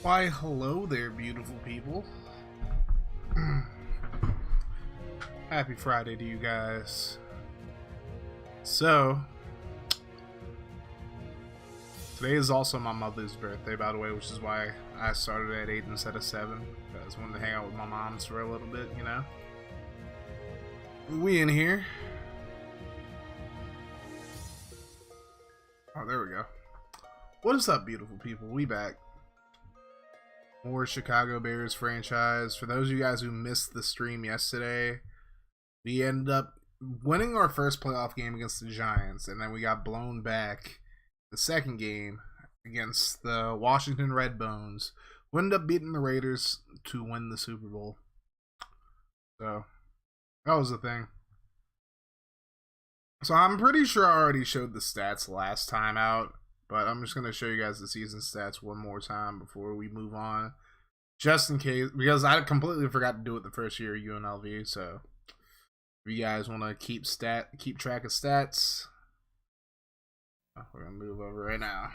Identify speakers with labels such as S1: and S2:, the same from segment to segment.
S1: Why, hello there, beautiful people. Happy Friday to you guys. So, today is also my mother's birthday, by the way, which is why I started at 8 instead of 7. Because I wanted to hang out with my moms for a little bit, you know? We in here. Oh, there we go. What is up, beautiful people? We back. More Chicago Bears franchise. For those of you guys who missed the stream yesterday, we ended up winning our first playoff game against the Giants, and then we got blown back the second game against the Washington Redbones. We ended up beating the Raiders to win the Super Bowl. So, that was the thing. So I'm pretty sure I already showed the stats last time out, but I'm just going to show you guys the season stats one more time before we move on. Just in case, because I completely forgot to do it the first year of UNLV, so if you guys want to keep track of stats, we're going to move over right now.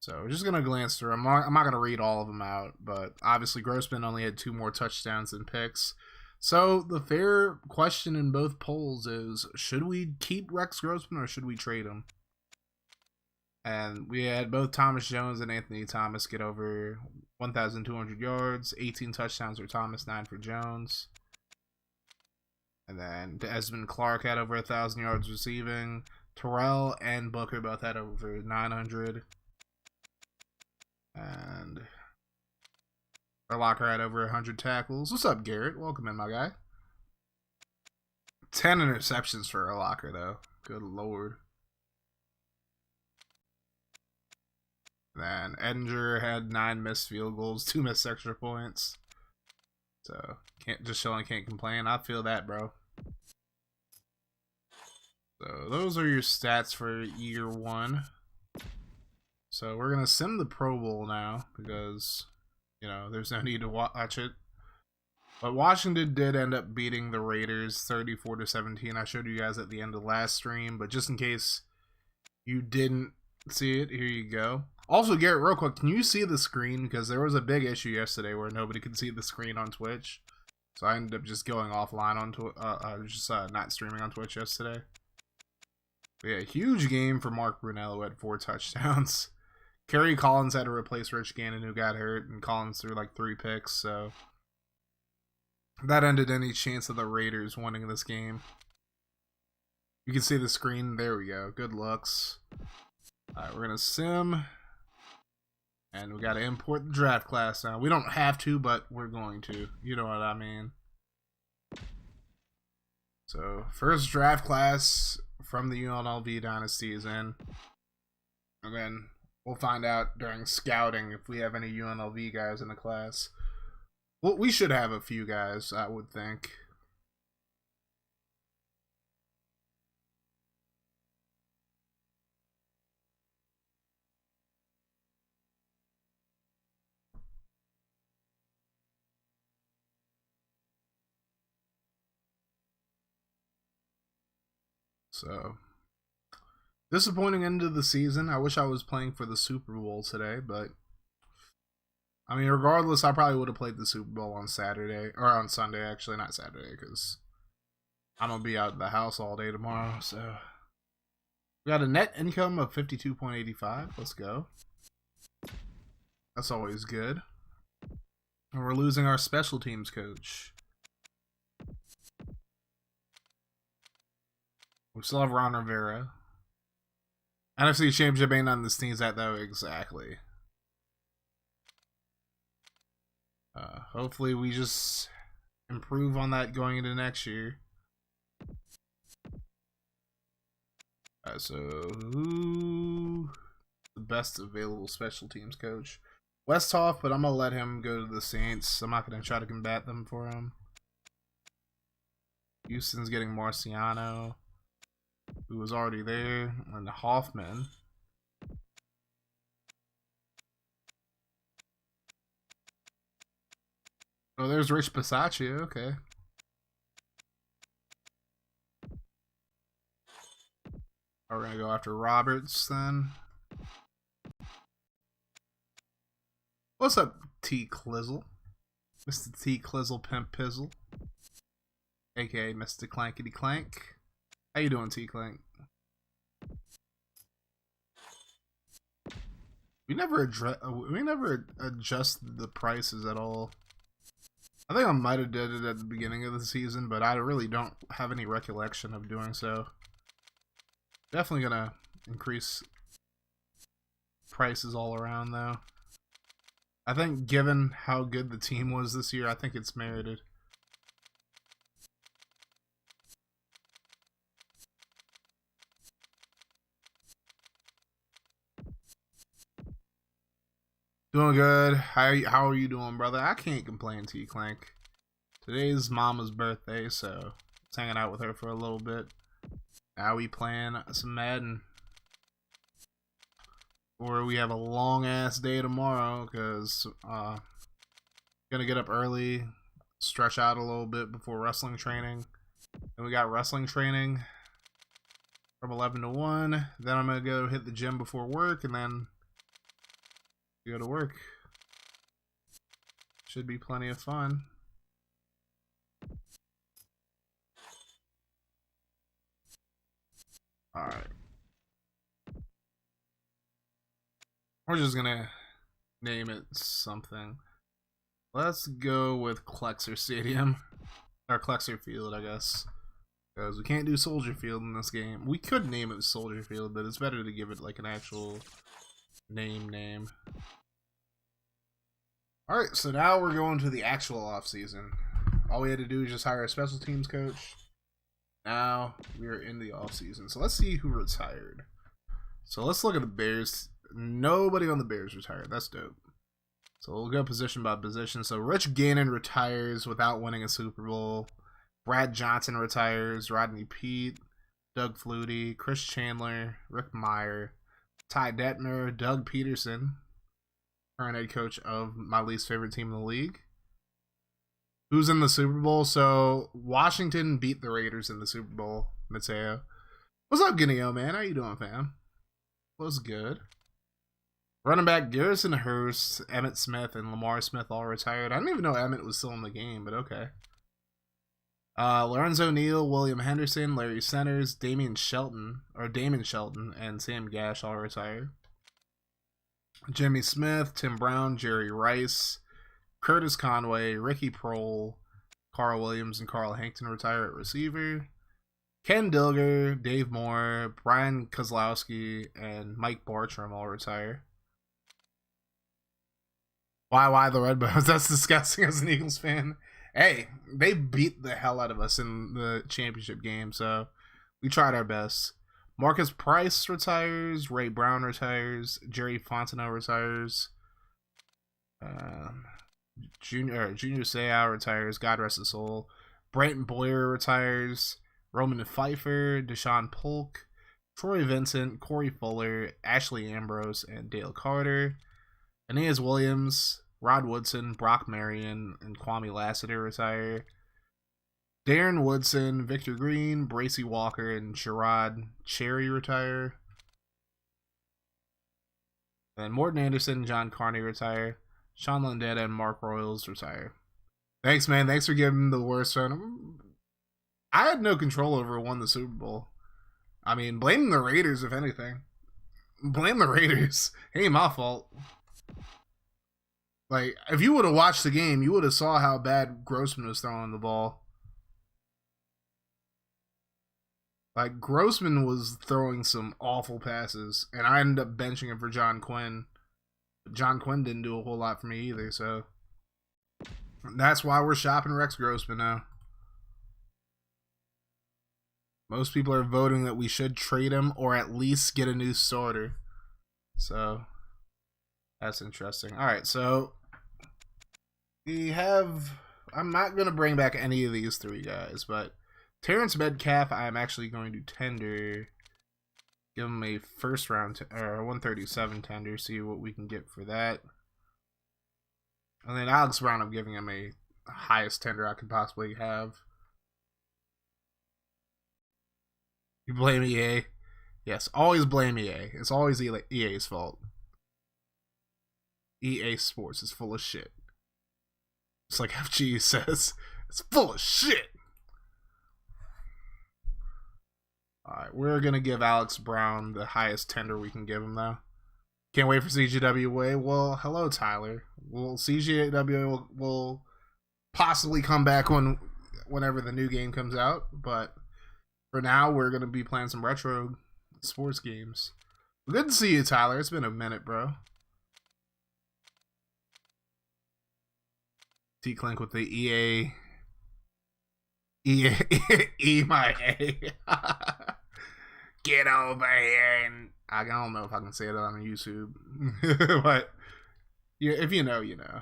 S1: So we're just going to glance through them. I'm not going to read all of them out, but obviously Grossman only had 2 more touchdowns than picks. So the fair question in both polls is, should we keep Rex Grossman or should we trade him? And we had both Thomas Jones and Anthony Thomas get over 1,200 yards, 18 touchdowns for Thomas, 9 for Jones. And then Desmond Clark had over 1,000 yards receiving. Terrell and Booker both had over 900. And Urlacher had over 100 tackles. What's up, Garrett? Welcome in, my guy. 10 interceptions for Urlacher, though. Good lord. Then Edinger had 9 missed field goals, 2 missed extra points. So can't complain. I feel that, bro. So those are your stats for year 1. So we're gonna sim the Pro Bowl now because, you know, there's no need to watch it. But Washington did end up beating the Raiders 34-17. I showed you guys at the end of last stream, but just in case you didn't see it, here you go. Also, Garrett, real quick, can you see the screen? Because there was a big issue yesterday where nobody could see the screen on Twitch. So I ended up just going offline on not streaming on Twitch yesterday. But yeah, huge game for Mark Brunello, who had 4 touchdowns. Kerry Collins had to replace Rich Gannon, who got hurt, and Collins threw like 3 picks, so that ended any chance of the Raiders winning this game. You can see the screen. There we go. Good looks. Alright, we're going to sim. And we got to import the draft class now. We don't have to, but we're going to. You know what I mean. So, first draft class from the UNLV Dynasty is in. And then we'll find out during scouting if we have any UNLV guys in the class. Well, we should have a few guys, I would think. So, disappointing end of the season. I wish I was playing for the Super Bowl today, but I mean, regardless, I probably would have played the Super Bowl on Saturday, or on Sunday, actually, not Saturday, because I'm going to be out of the house all day tomorrow, so. We got a net income of 52.85. Let's go. That's always good. And we're losing our special teams coach. We still have Ron Rivera. NFC Championship ain't on the teams that, though. Exactly. Hopefully we just improve on that going into next year. So, who the best available special teams coach? Westhoff, but I'm going to let him go to the Saints. I'm not going to try to combat them for him. Houston's getting Marciano, who was already there, and Hoffman. Oh, there's Rich Bisaccia, okay. We're going to go after Roberts then. What's up, T Clizzle? Mr. T Clizzle Pimp Pizzle, aka Mr. Clankety Clank. How you doing, T Clank? We never adjust the prices at all. I think I might have did it at the beginning of the season, but I really don't have any recollection of doing so. Definitely gonna increase prices all around though. I think given how good the team was this year, I think it's merited. Doing good. How are you doing, brother? I can't complain, T Clank. Today's mama's birthday, so just hanging out with her for a little bit. Now we playing some Madden. Or we have a long ass day tomorrow because gonna get up early, stretch out a little bit before wrestling training. And we got wrestling training from 11 to 1. Then I'm gonna go hit the gym before work and then go to work. Should be plenty of fun. Alright. We're just gonna name it something. Let's go with Klexer Stadium. Or Klexer Field, I guess. Because we can't do Soldier Field in this game. We could name it Soldier Field, but it's better to give it like an actual name. Alright, so now we're going to the actual offseason. All we had to do is just hire a special teams coach. Now we are in the offseason. So let's see who retired. So let's look at the Bears. Nobody on the Bears retired. That's dope. So we'll go position by position. So Rich Gannon retires without winning a Super Bowl. Brad Johnson retires. Rodney Peete, Doug Flutie, Chris Chandler, Rick Meyer, Ty Detmer, Doug Peterson, current head coach of my least favorite team in the league. Who's in the Super Bowl? So Washington beat the Raiders in the Super Bowl. Mateo. What's up, Guineo, man? How you doing, fam? What's good? Running back Garrison Hurst, Emmitt Smith, and Lamar Smith all retired. I didn't even know Emmitt was still in the game, but okay. Lorenzo Neal, William Henderson, Larry Centers, Damon Shelton, and Sam Gash all retired. Jimmy Smith, Tim Brown, Jerry Rice, Curtis Conway, Ricky Prohl, Carl Williams, and Carl Hankton retire at receiver. Ken Dilger, Dave Moore, Brian Kozlowski, and Mike Bartram all retire. Why the Red Bones? That's disgusting as an Eagles fan. Hey, they beat the hell out of us in the championship game, so we tried our best. Marcus Price retires. Ray Brown retires. Jerry Fontenot retires. Junior Seau retires. God rest his soul. Brayton Boyer retires. Roman Pfeiffer, Deshaun Polk, Troy Vincent, Corey Fuller, Ashley Ambrose, and Dale Carter. Aeneas Williams, Rod Woodson, Brock Marion, and Kwame Lassiter retire. Darren Woodson, Victor Green, Bracey Walker, and Sherrod Cherry retire. And Morton Anderson, John Carney retire. Sean Landetta and Mark Royals retire. Thanks, man. Thanks for giving the worst one. I had no control over who won the Super Bowl. I mean, blame the Raiders, if anything. Blame the Raiders. It ain't my fault. Like, if you would have watched the game, you would have saw how bad Grossman was throwing the ball. Like, Grossman was throwing some awful passes, and I ended up benching him for John Quinn. But John Quinn didn't do a whole lot for me either, so that's why we're shopping Rex Grossman now. Most people are voting that we should trade him or at least get a new starter. So that's interesting. All right, so we have... I'm not going to bring back any of these three guys, but Terrence Metcalf, I am actually going to tender. Give him a first round or 137 tender, see what we can get for that. And then Alex Brown, I'm giving him a highest tender I could possibly have. You blame EA? Yes, always blame EA. It's always EA's fault. EA Sports is full of shit. It's like FG says, it's full of shit. Alright, we're going to give Alex Brown the highest tender we can give him, though. Can't wait for CGWA. Well, hello, Tyler. Well, CGWA will possibly come back whenever the new game comes out, but for now, we're going to be playing some retro sports games. Good to see you, Tyler. It's been a minute, bro. T-Clink with the EA my A. Get over here and I don't know if I can say that on YouTube. But yeah, if you know, you know.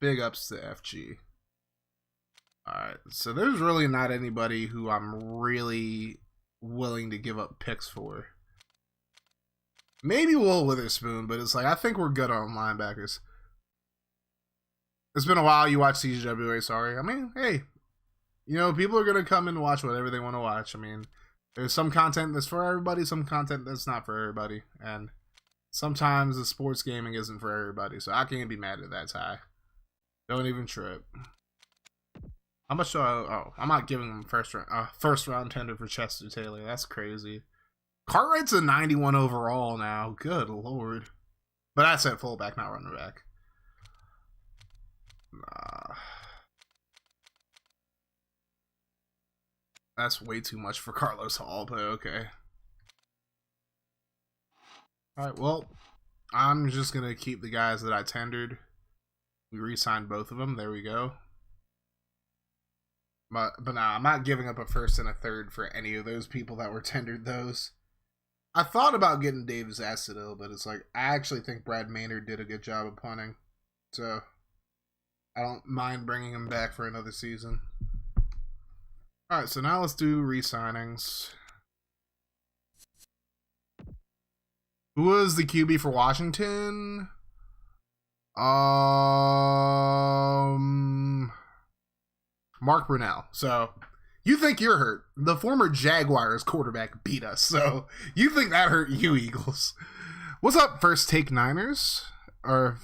S1: Big ups to FG. Alright, so there's really not anybody who I'm really willing to give up picks for. Maybe Will Witherspoon, but it's like I think we're good on linebackers. It's been a while you watch CGWA, sorry. I mean, hey, you know, people are going to come and watch whatever they want to watch. I mean, there's some content that's for everybody, some content that's not for everybody. And sometimes the sports gaming isn't for everybody, so I can't be mad at that, Ty. Don't even trip. How much do I... Oh, I'm not giving him first round tender for Chester Taylor. That's crazy. Cartwright's a 91 overall now. Good lord. But that's at fullback, not running back. Nah. That's way too much for Carlos Hall, but okay. Alright, well, I'm just going to keep the guys that I tendered. We re-signed both of them. There we go. But nah, I'm not giving up a first and a third for any of those people that were tendered those. I thought about getting Davis Asadil, but it's like, I actually think Brad Maynard did a good job of punting. So I don't mind bringing him back for another season. Alright, so now let's do re-signings. Who was the QB for Washington? Mark Brunell. So, you think you're hurt. The former Jaguars quarterback beat us. So, you think that hurt you, Eagles. What's up, First Take Niners? Or...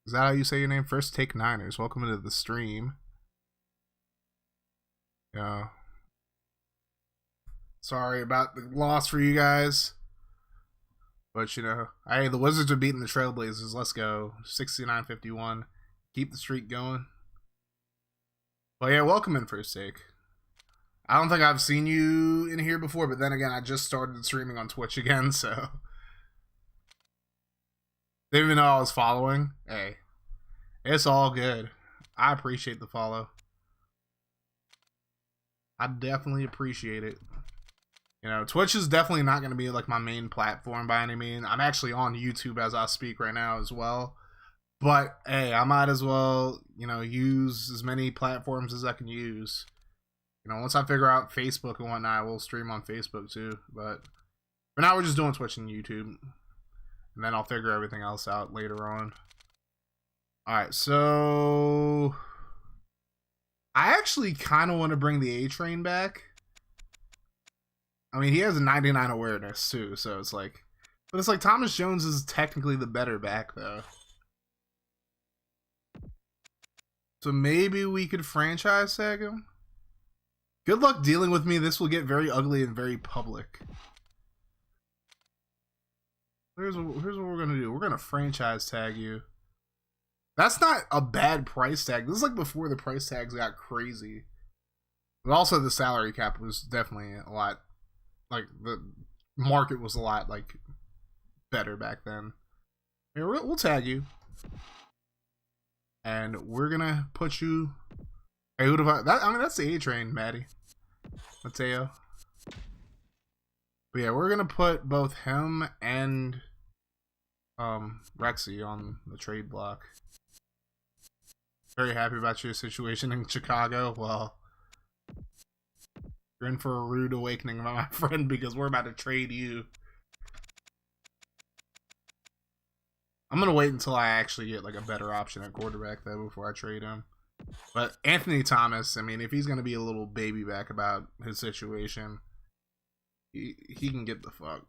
S1: Is that how you say your name? First Take Niners. Welcome into the stream. Yeah. Sorry about the loss for you guys. But, you know, hey, the Wizards are beating the Trailblazers. Let's go. 69-51. Keep the streak going. Well, yeah, welcome in, First Take. I don't think I've seen you in here before, but then again, I just started streaming on Twitch again, so... Didn't even know I was following. Hey, it's all good. I appreciate the follow. I definitely appreciate it. You know, Twitch is definitely not going to be like my main platform by any means. I'm actually on YouTube as I speak right now as well. But, hey, I might as well, you know, use as many platforms as I can use. You know, once I figure out Facebook and whatnot, we'll stream on Facebook too. But for now, we're just doing Twitch and YouTube. And then I'll figure everything else out later on. Alright, so... I actually kind of want to bring the A-Train back. I mean, he has a 99 awareness, too, so it's like... But it's like Thomas Jones is technically the better back, though. So maybe we could franchise tag him? Good luck dealing with me. This will get very ugly and very public. Here's what we're going to do. We're going to franchise tag you. That's not a bad price tag. This is like before the price tags got crazy. But also the salary cap was definitely a lot, like the market was a lot like better back then. Here, we'll tag you. And we're going to put you... Hey, who do I mean, that's the A-Train, Maddie. Mateo. But yeah, we're gonna put both him and Rexy on the trade block. Very happy about your situation in Chicago. Well, you're in for a rude awakening, my friend, because we're about to trade you. I'm gonna wait until I actually get like a better option at quarterback though before I trade him. But Anthony Thomas, I mean, if he's gonna be a little baby back about his situation, he can get the fuck.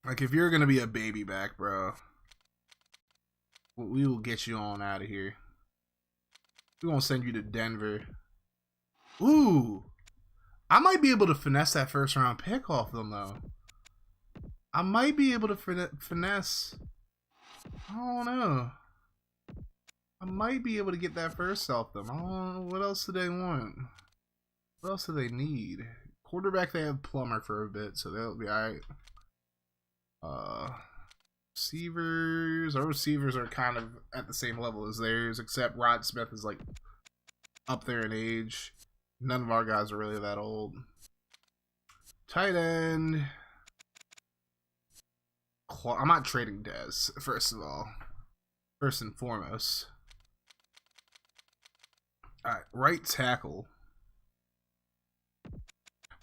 S1: Like, if you're gonna be a baby back, bro, we will get you on out of here. We're gonna send you to Denver. Ooh! I might be able to finesse that first round pick off them, though. I might be able to finesse. I don't know. I might be able to get that first off them. I don't know. What else do they want? What else do they need? Quarterback, they have Plummer for a bit, so that'll be alright. Receivers. Our receivers are kind of at the same level as theirs, except Rod Smith is like up there in age. None of our guys are really that old. Tight end. I'm not trading Dez, first of all. First and foremost. Alright, right tackle.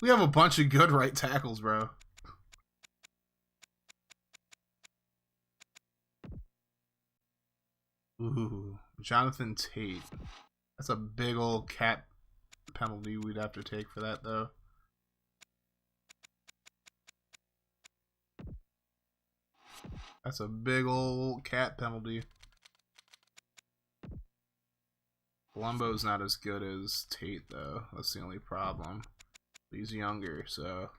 S1: We have a bunch of good right tackles, bro. Ooh, Jonathan Tate. That's a big old cap penalty we'd have to take for that, though. That's a big old cat penalty. Columbo's not as good as Tate, though. That's the only problem. He's younger, so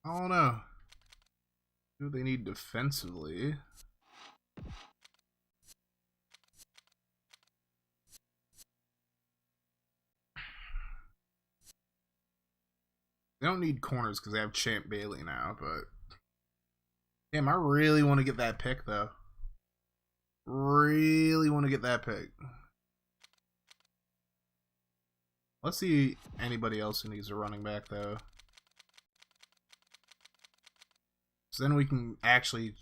S1: I don't know. Who do they need defensively? They don't need corners because they have Champ Bailey now, but damn, I really want to get that pick, though. Really want to get that pick. Let's see anybody else who needs a running back, though. So then we can actually,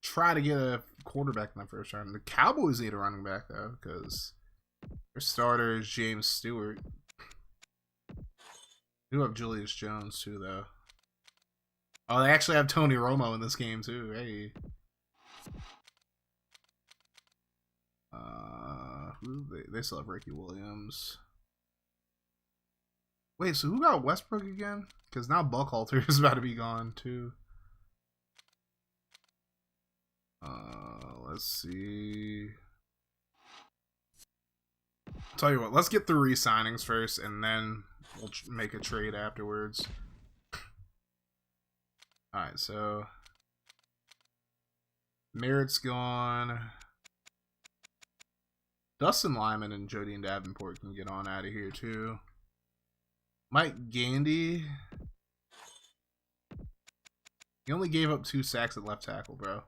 S1: try to get a quarterback in the first round. The Cowboys need a running back, though, because their starter is James Stewart. They do have Julius Jones, too, though. Oh, they actually have Tony Romo in this game, too. Hey. They still have Ricky Williams. Wait, so who got Westbrook again? Because now Buckhalter is about to be gone, too. Let's see. I'll tell you what, let's get through re-signings first, and then we'll make a trade afterwards. Alright, so Merritt's gone. Dustin Lyman and Jodine Davenport can get on out of here, too. Mike Gandy. He only gave up 2 sacks at left tackle, bro.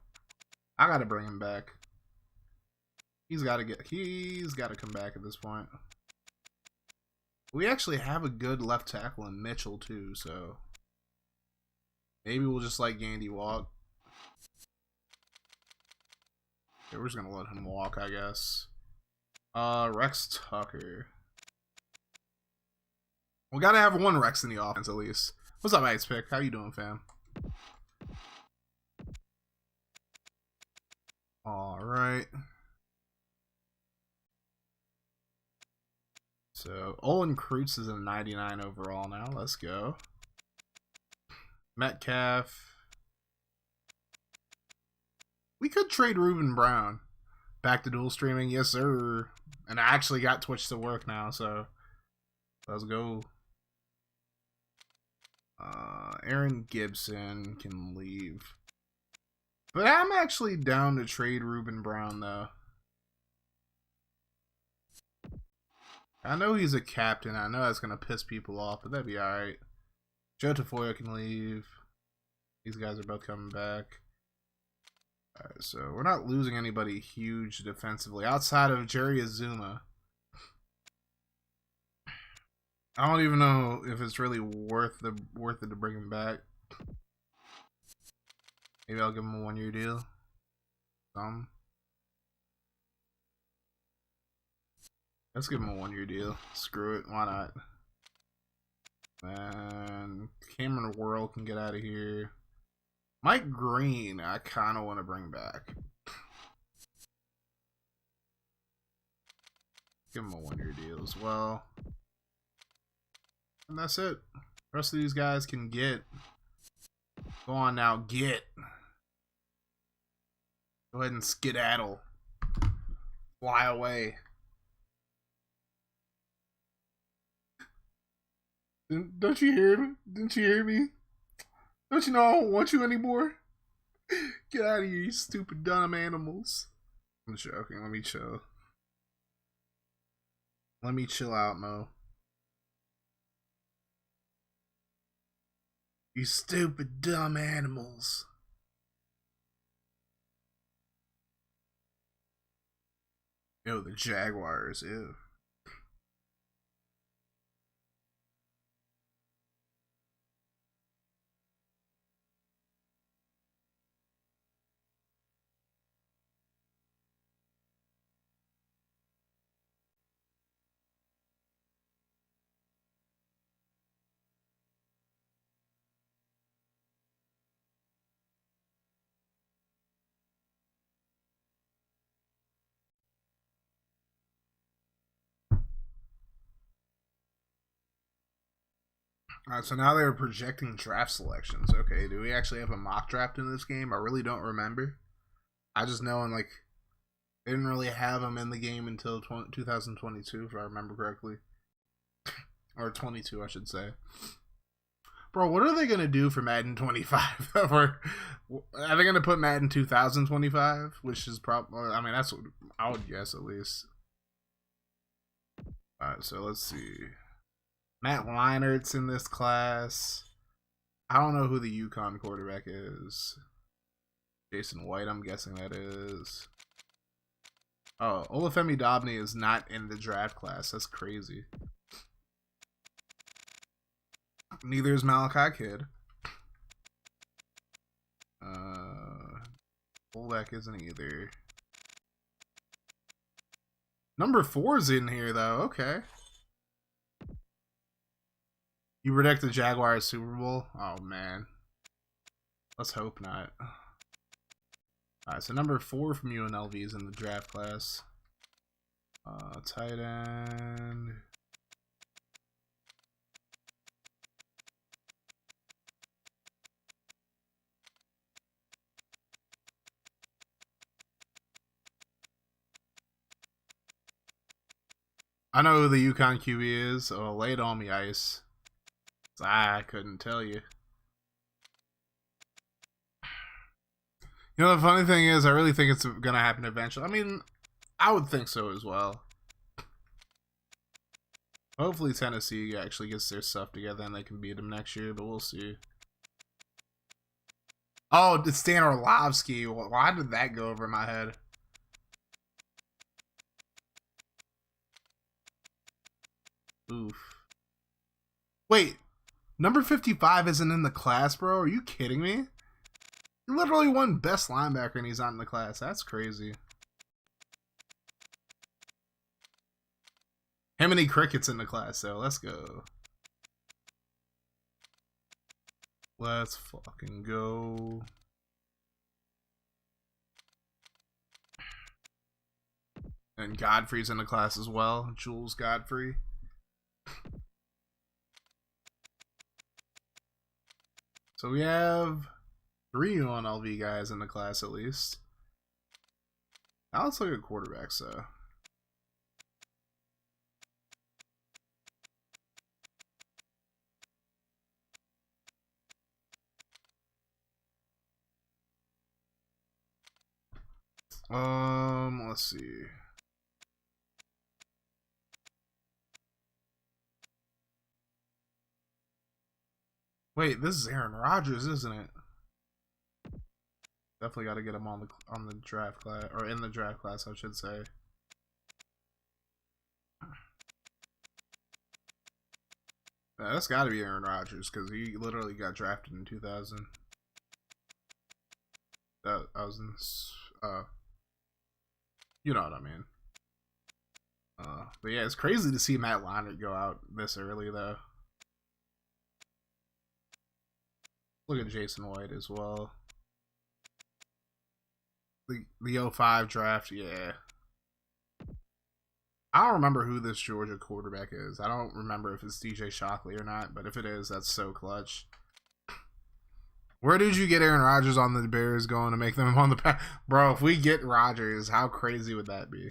S1: I gotta bring him back. He's gotta come back at this point. We actually have a good left tackle in Mitchell, too, so maybe we'll just let Gandy walk. Okay, we're just gonna let him walk, I guess. Rex Tucker. We gotta have one Rex in the offense at least. What's up, Ice Pick? How you doing, fam? Alright. So, Olin Kreutz is a 99 overall now. Let's go. Metcalf. We could trade Ruben Brown. Back to dual streaming, yes sir. And I actually got Twitch to work now, so let's go. Aaron Gibson can leave. But I'm actually down to trade Ruben Brown, though. I know he's a captain. I know that's going to piss people off, but that'd be alright. Joe Tafoya can leave. These guys are both coming back. Alright, so we're not losing anybody huge defensively outside of Jerry Azuma. I don't even know if it's really worth it to bring him back. Maybe I'll give him a 1-year deal. Let's give him a 1-year deal. Screw it, why not? And Cameron Worrell can get out of here. Mike Green, I kind of want to bring back. Give him a 1-year deal as well. And that's it. The rest of these guys can get Go on now, get. Go ahead and skedaddle. Fly away. Don't you hear me? Didn't you hear me? Don't you know I don't want you anymore? Get out of here, you stupid dumb animals. I'm joking, let me chill. Let me chill out, Mo. You stupid dumb animals. Yo, the Jaguars, ew. Alright, so now they're projecting draft selections. Okay, do we actually have a mock draft in this game? I really don't remember. I just know in like they didn't really have them in the game until 2022, if I remember correctly. Or 22, I should say. Bro, what are they going to do for Madden 25? Or are they going to put Madden 2025? Which is probably, I mean, that's what I would guess at least. Alright, so let's see. Matt Leinert's in this class. I don't know who the UConn quarterback is. Jason White, I'm guessing that is. Oh, Olufemi Dobney is not in the draft class. That's crazy. Neither is Malachi Kidd. Fullback isn't either. Number 4's in here, though. Okay. You predict the Jaguars Super Bowl? Oh, man. Let's hope not. Alright, so number 4 from UNLV is in the draft class. Tight end. I know who the UConn QB is. Oh, lay it on me, Ice. I couldn't tell you. You know, the funny thing is, I really think it's going to happen eventually. I mean, I would think so as well. Hopefully Tennessee actually gets their stuff together and they can beat them next year, but we'll see. Oh, it's Dan Orlovsky. Why did that go over my head? Oof. Wait, number 55 isn't in the class, bro? Are you kidding me? He literally won best linebacker and he's not in the class. That's crazy. How Crickett's in the class, so let's go. Let's fucking go. And Godfrey's in the class as well. Jules Godfrey. So we have 3 UNLV guys in the class at least. Now let's look at quarterbacks though. Let's see. Wait, this is Aaron Rodgers, isn't it? Definitely got to get him on the draft class, or in the draft class, I should say. Yeah, that's got to be Aaron Rodgers because he literally got drafted in 2000. That I was in. You know what I mean. But yeah, it's crazy to see Matt Leinart go out this early, though. Look at Jason White as well. The 05 draft, yeah. I don't remember who this Georgia quarterback is. I don't remember if it's DJ Shockley or not, but if it is, that's so clutch. Where did you get Aaron Rodgers on the Bears going to make them on the path? Bro, if we get Rodgers, how crazy would that be?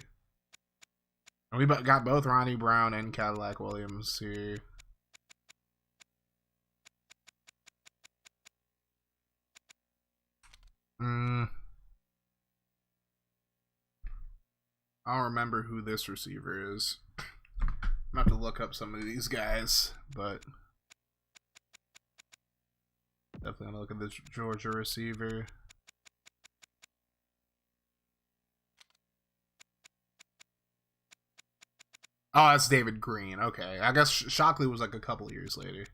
S1: We got both Ronnie Brown and Cadillac Williams here. I don't remember who this receiver is. I'm going to have to look up some of these guys, but definitely going to look at this Georgia receiver. Oh, that's David Green. Okay. I guess Shockley was like a couple years later.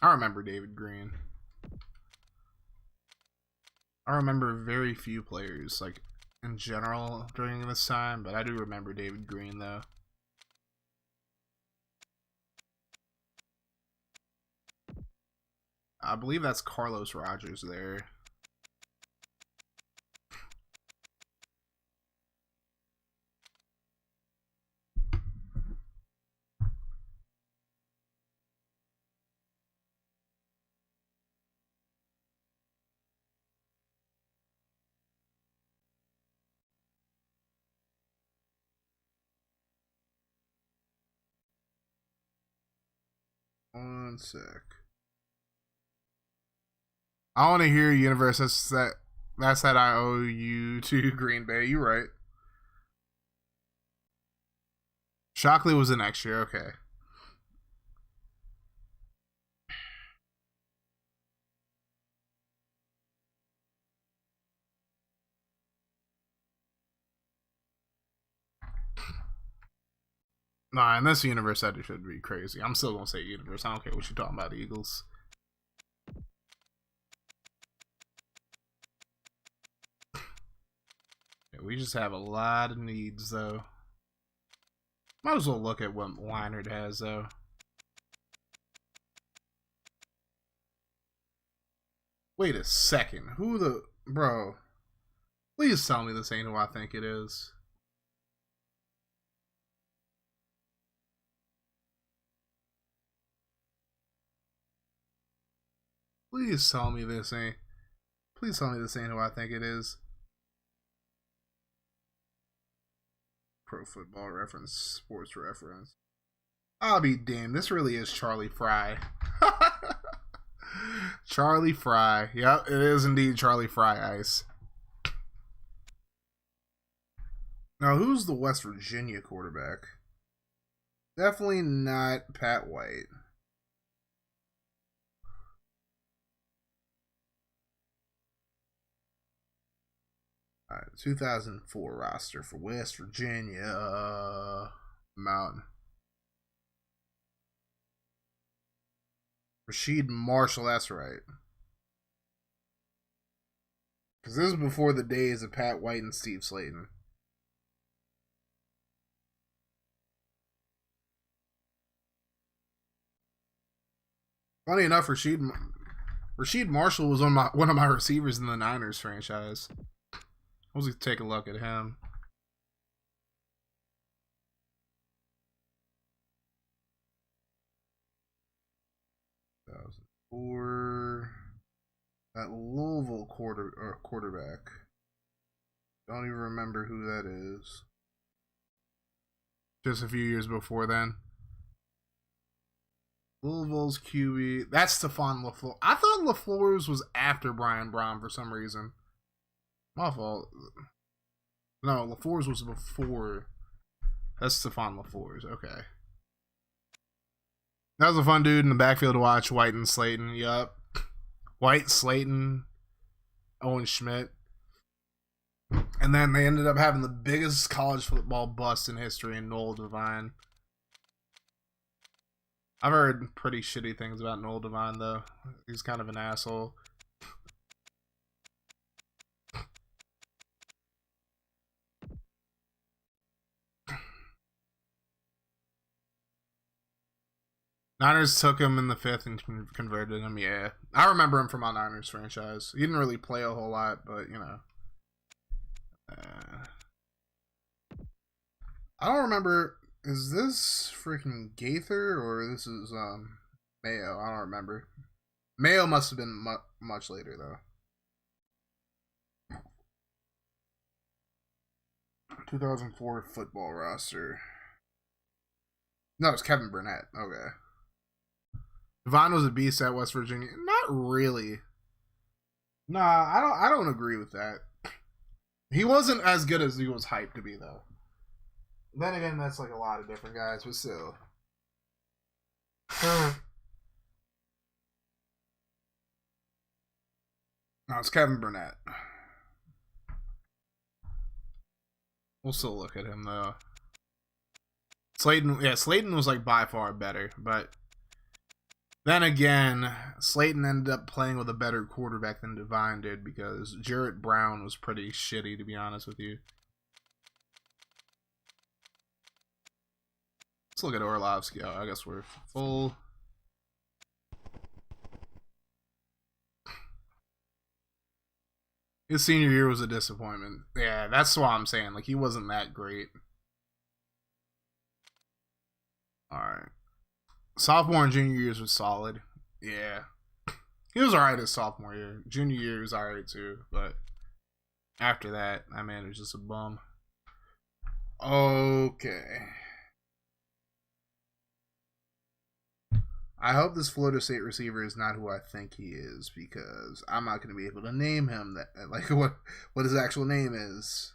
S1: I remember David Green. I remember very few players, like, in general during this time, but I do remember David Green, though. I believe that's Carlos Rogers there. One sec. I want to hear Universe. That's that I owe you to Green Bay. You right. Shockley was the next year. Okay. Nah, in this universe, that should be crazy. I'm still gonna say universe. I don't care what you're talking about, Eagles. Yeah, we just have a lot of needs, though. Might as well look at what Leinart has, though. Wait a second. Who the... Bro. Please tell me this ain't who I think it is. Please tell me this ain't... Please tell me this ain't who I think it is. Pro Football Reference, Sports Reference. I'll be damned. This really is Charlie Fry. Charlie Fry. Yep, it is indeed Charlie Fry, Ice. Now, who's the West Virginia quarterback? Definitely not Pat White. 2004 roster for West Virginia Mountain. Rasheed Marshall, that's right. Because this is before the days of Pat White and Steve Slayton. Funny enough, Rasheed Marshall was one of my receivers in the Niners franchise. Let's take a look at him. For that Louisville quarterback. Don't even remember who that is. Just a few years before then. Louisville's QB. That's Stephon LaFleur. I thought LaFleur's was after Brian Brown for some reason. My fault. No, LaFleur's was before. That's Stephon LaFleur's. Okay. That was a fun dude in the backfield to watch. White and Slayton. Yup. White, Slayton, Owen Schmidt. And then they ended up having the biggest college football bust in history in Noel Devine. I've heard pretty shitty things about Noel Devine, though. He's kind of an asshole. Niners took him in the 5th and converted him, yeah. I remember him from my Niners franchise. He didn't really play a whole lot, but, you know. I don't remember... Is this freaking Gaither, or this is, Mayo, I don't remember. Mayo must have been much later, though. 2004 football roster. No, it's Kevin Burnett. Okay. Devon was a beast at West Virginia. Not really. Nah, I don't agree with that. He wasn't as good as he was hyped to be, though. Then again, that's like a lot of different guys, but still. No, it's Kevin Burnett. We'll still look at him, though. Slayton was like by far better, but then again, Slayton ended up playing with a better quarterback than Devine did because Jarrett Brown was pretty shitty, to be honest with you. Let's look at Orlovsky. Oh, I guess we're full. His senior year was a disappointment. Yeah, that's what I'm saying. Like, he wasn't that great. Alright. Sophomore and junior years was solid. Yeah. He was alright his sophomore year. Junior year was alright too. But after that, man was just a bum. Okay. I hope this Florida State receiver is not who I think he is, because I'm not going to be able to name him that, like, what his actual name is.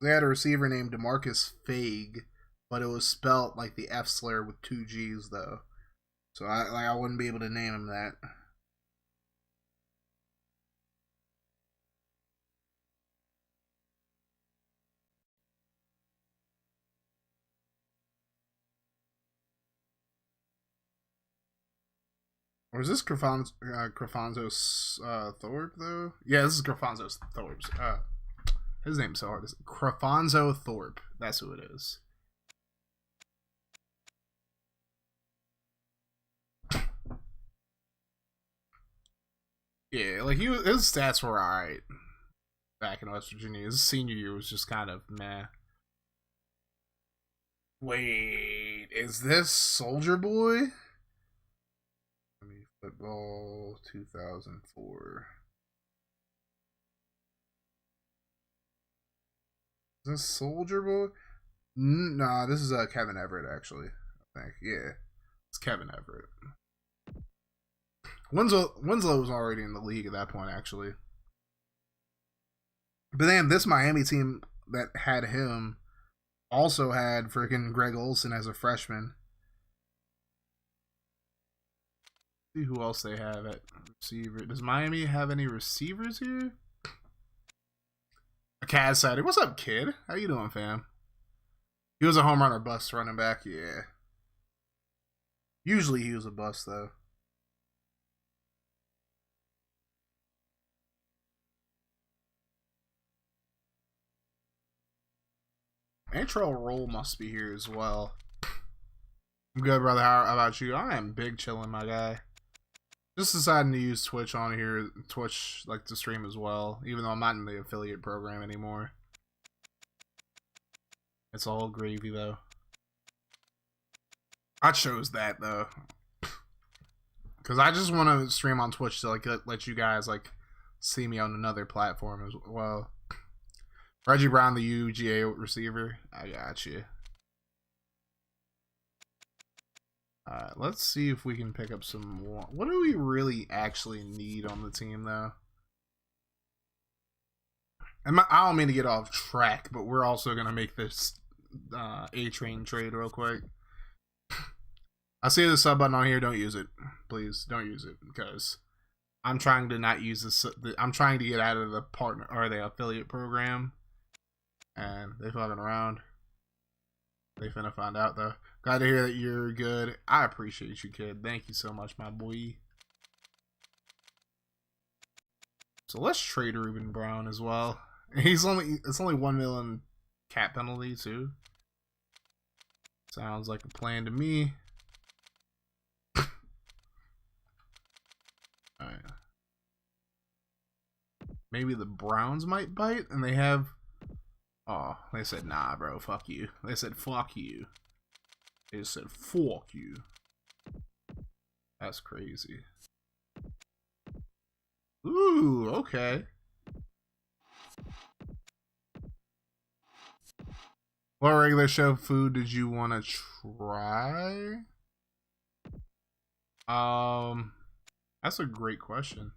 S1: They had a receiver named DeMarcus Fague, but it was spelt like the F slur with 2 G's though. So I wouldn't be able to name him that. Or is this Grafonzo Thorpe though? Yeah, this is Grafonzo Thorpe's. His name's so hard. It's Grafonzo Thorpe. That's who it is. Yeah, like his stats were alright back in West Virginia. His senior year was just kind of meh. Wait, is this Soldier Boy? Football 2004. Is this Soldier Boy? Nah, this is Kevin Everett, actually. I think. Yeah. It's Kevin Everett. Winslow was already in the league at that point, actually. But then this Miami team that had him also had freaking Greg Olsen as a freshman. See who else they have at receiver. Does Miami have any receivers here? A Kaz Sider. What's up, kid? How you doing, fam? He was a home run or bust running back, yeah. Usually he was a bust, though. Antro Roll must be here as well. I'm good, brother. How about you? I am big chilling, my guy. Just deciding to use Twitch on here, Twitch like to stream as well, even though I'm not in the affiliate program anymore. It's all gravy though. I chose that though, because I just want to stream on Twitch to like let you guys like see me on another platform as well. Reggie Brown, the UGA receiver. I got you. Alright, let's see if we can pick up some more. What do we really actually need on the team, though? I don't mean to get off track, but we're also going to make this A-Train trade real quick. I see the sub button on here. Don't use it. Please, don't use it, because I'm trying to not use this. I'm trying to get out of the partner or the affiliate program, and they fucking around. They finna find out, though. Glad to hear that you're good. I appreciate you, kid. Thank you so much, my boy. So let's trade Ruben Brown as well. It's only 1 million cap penalty too. Sounds like a plan to me. Alright. Maybe the Browns might bite, and they have Oh, they said, nah, bro, fuck you. They said, fuck you. They said, fuck you. That's crazy. Ooh, okay. What regular show food did you want to try? That's a great question.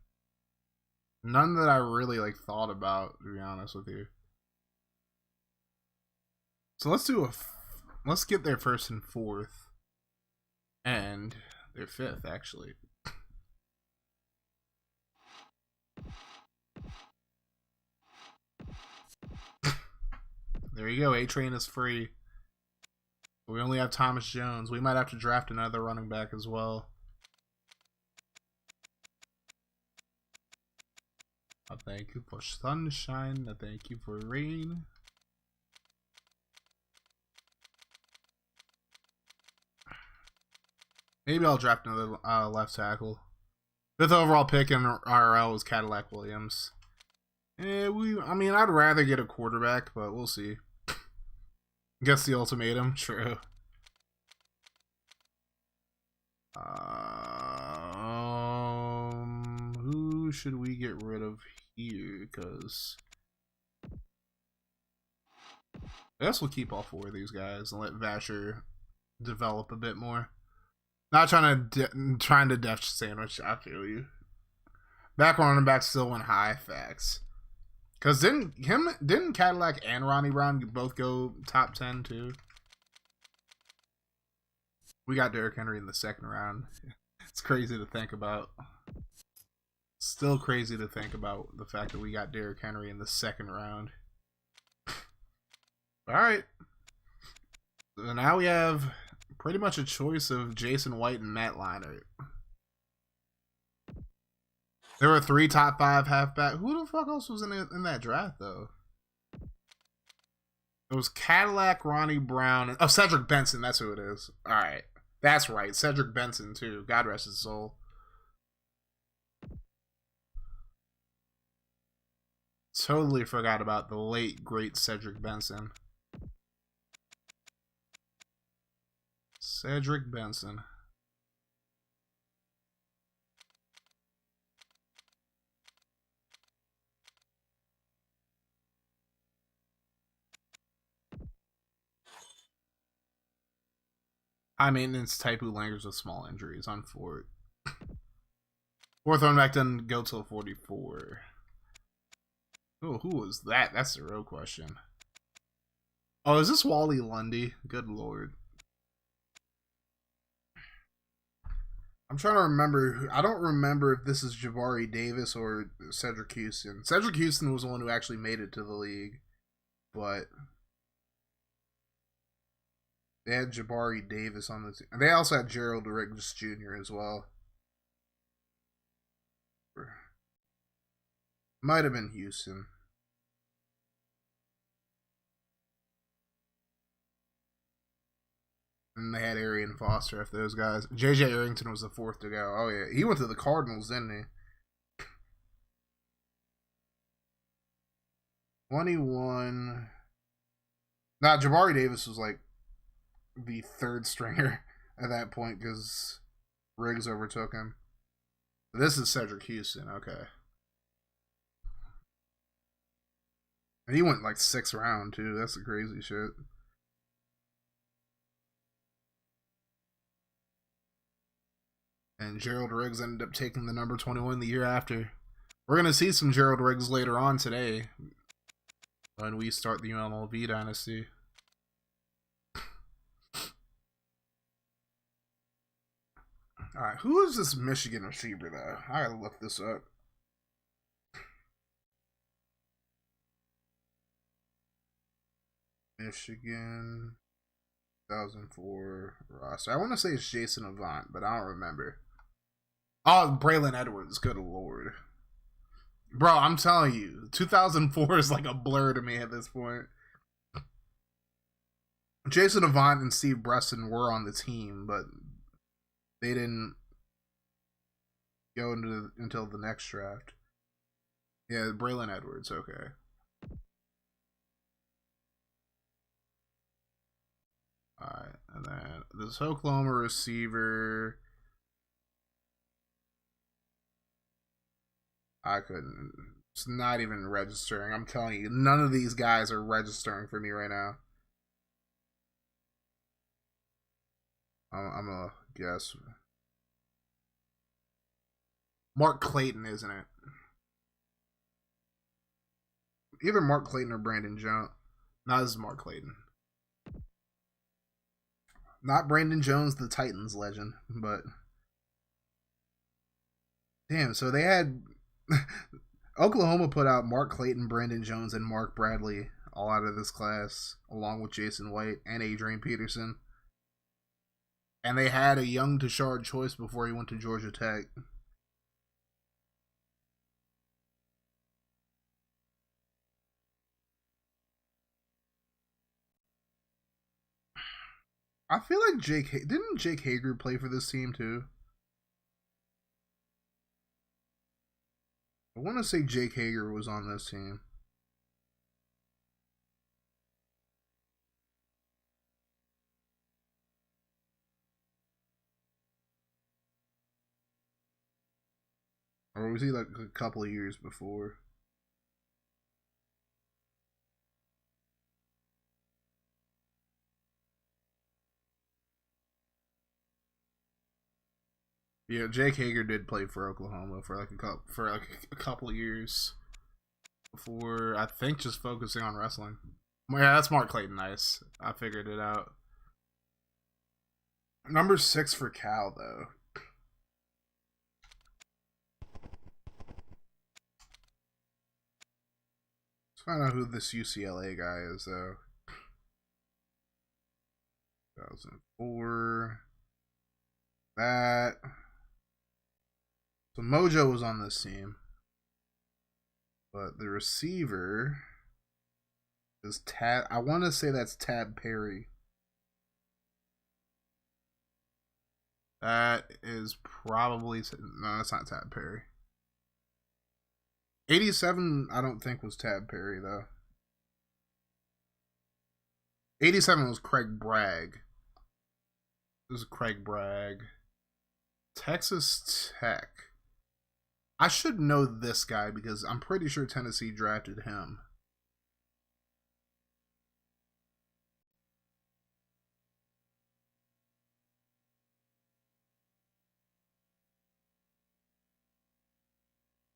S1: None that I really like thought about, to be honest with you. So let's get their first and fourth, and their fifth actually. There you go. A-Train is free. We only have Thomas Jones. We might have to draft another running back as well. I thank you for sunshine. I thank you for rain. Maybe I'll draft another left tackle. Fifth overall pick in RL was Cadillac Williams. I mean, I'd rather get a quarterback, but we'll see. Guess the ultimatum. True. Who should we get rid of here? Because I guess we'll keep all four of these guys and let Vasher develop a bit more. Not trying to death sandwich. I feel you. Back running back still went high. Facts. Because didn't Cadillac and Ronnie Brown both go top 10 too? We got Derrick Henry in the second round. It's crazy to think about. Still crazy to think about the fact that we got Derrick Henry in the second round. Alright. So now we have pretty much a choice of Jason White and Matt Leinart. There were 3 top 5 halfback. Who the fuck else was in that draft though? It was Cadillac, Ronnie Brown, and Cedric Benson. That's who it is. All right, that's right. Cedric Benson too. God rest his soul. Totally forgot about the late great Cedric Benson. Cedric Benson. High maintenance Taipu Langers with small injuries on Fort. Fourth running back doesn't go till 44. Oh, who was that? That's the real question. Oh, is this Wally Lundy? Good lord. I'm trying to remember. I don't remember if this is Jabari Davis or Cedric Houston. Cedric Houston was the one who actually made it to the league. But they had Jabari Davis on the team. They also had Gerald Riggs Jr. as well. Might have been Houston. And they had Arian Foster after those guys. JJ Arrington was the fourth to go. Oh, yeah. He went to the Cardinals, didn't he? 21. Nah, Jabari Davis was like the third stringer at that point because Riggs overtook him. This is Cedric Houston. Okay. And he went like 6th round, too. That's the crazy shit. And Gerald Riggs ended up taking the number 21 the year after. We're going to see some Gerald Riggs later on today when we start the UMLV dynasty. Alright, who is this Michigan receiver, though? I gotta look this up. Michigan 2004 roster. I want to say it's Jason Avant, but I don't remember. Oh, Braylon Edwards. Good lord. Bro, I'm telling you, 2004 is like a blur to me at this point. Jason Avant and Steve Bresson were on the team, but they didn't go until the next draft. Yeah, Braylon Edwards, okay. And then this Oklahoma receiver, I couldn't. It's not even registering. I'm telling you, none of these guys are registering for me right now. I'm gonna guess. Mark Clayton, isn't it? Either Mark Clayton or Brandon Jones. No, this is Mark Clayton. Not Brandon Jones, the Titans legend, but damn. So they had Oklahoma put out Mark Clayton, Brandon Jones, and Mark Bradley all out of this class, along with Jason White and Adrian Peterson. And they had a young Tashard Choice before he went to Georgia Tech. I feel like didn't Jake Hager play for this team too? I want to say Jake Hager was on this team. Or was he like a couple of years before? Yeah, Jake Hager did play for Oklahoma for like a couple of years before, I think, just focusing on wrestling. Yeah, that's Mark Clayton. Nice. I figured it out. Number 6 for Cal, though. Let's find out who this UCLA guy is, though. 2004. That. So Mojo was on this team. But the receiver is Tab. I want to say that's Tab Perry. That is probably. No, that's not Tab Perry. 87, I don't think was Tab Perry, though. 87 was Craig Bragg. This is Craig Bragg. Texas Tech. I should know this guy because I'm pretty sure Tennessee drafted him.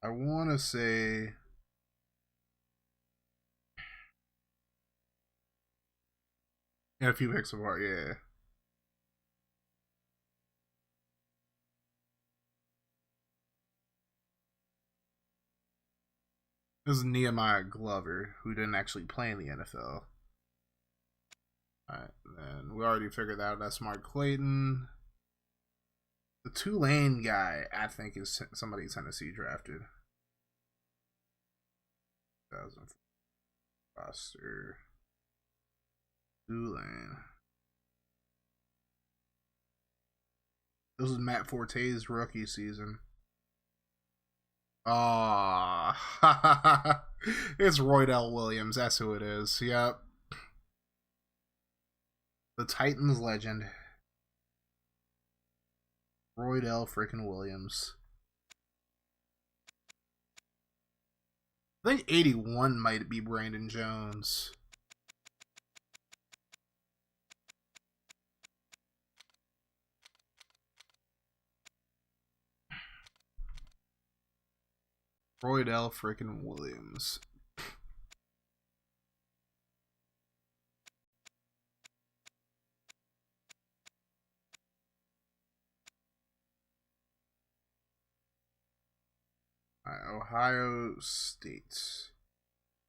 S1: I want to say... Yeah, a few picks apart, yeah. This is Nehemiah Glover, who didn't actually play in the NFL. Alright, then we already figured out that's Mark Clayton. The Tulane guy, I think, is somebody Tennessee drafted. 2000 roster. Tulane. This was Matt Forte's rookie season. Oh, it's Roydell Williams. That's who it is. Yep. The Titans legend. Roydell freaking Williams. I think 81 might be Brandon Jones. Roydell freaking Williams. Ohio State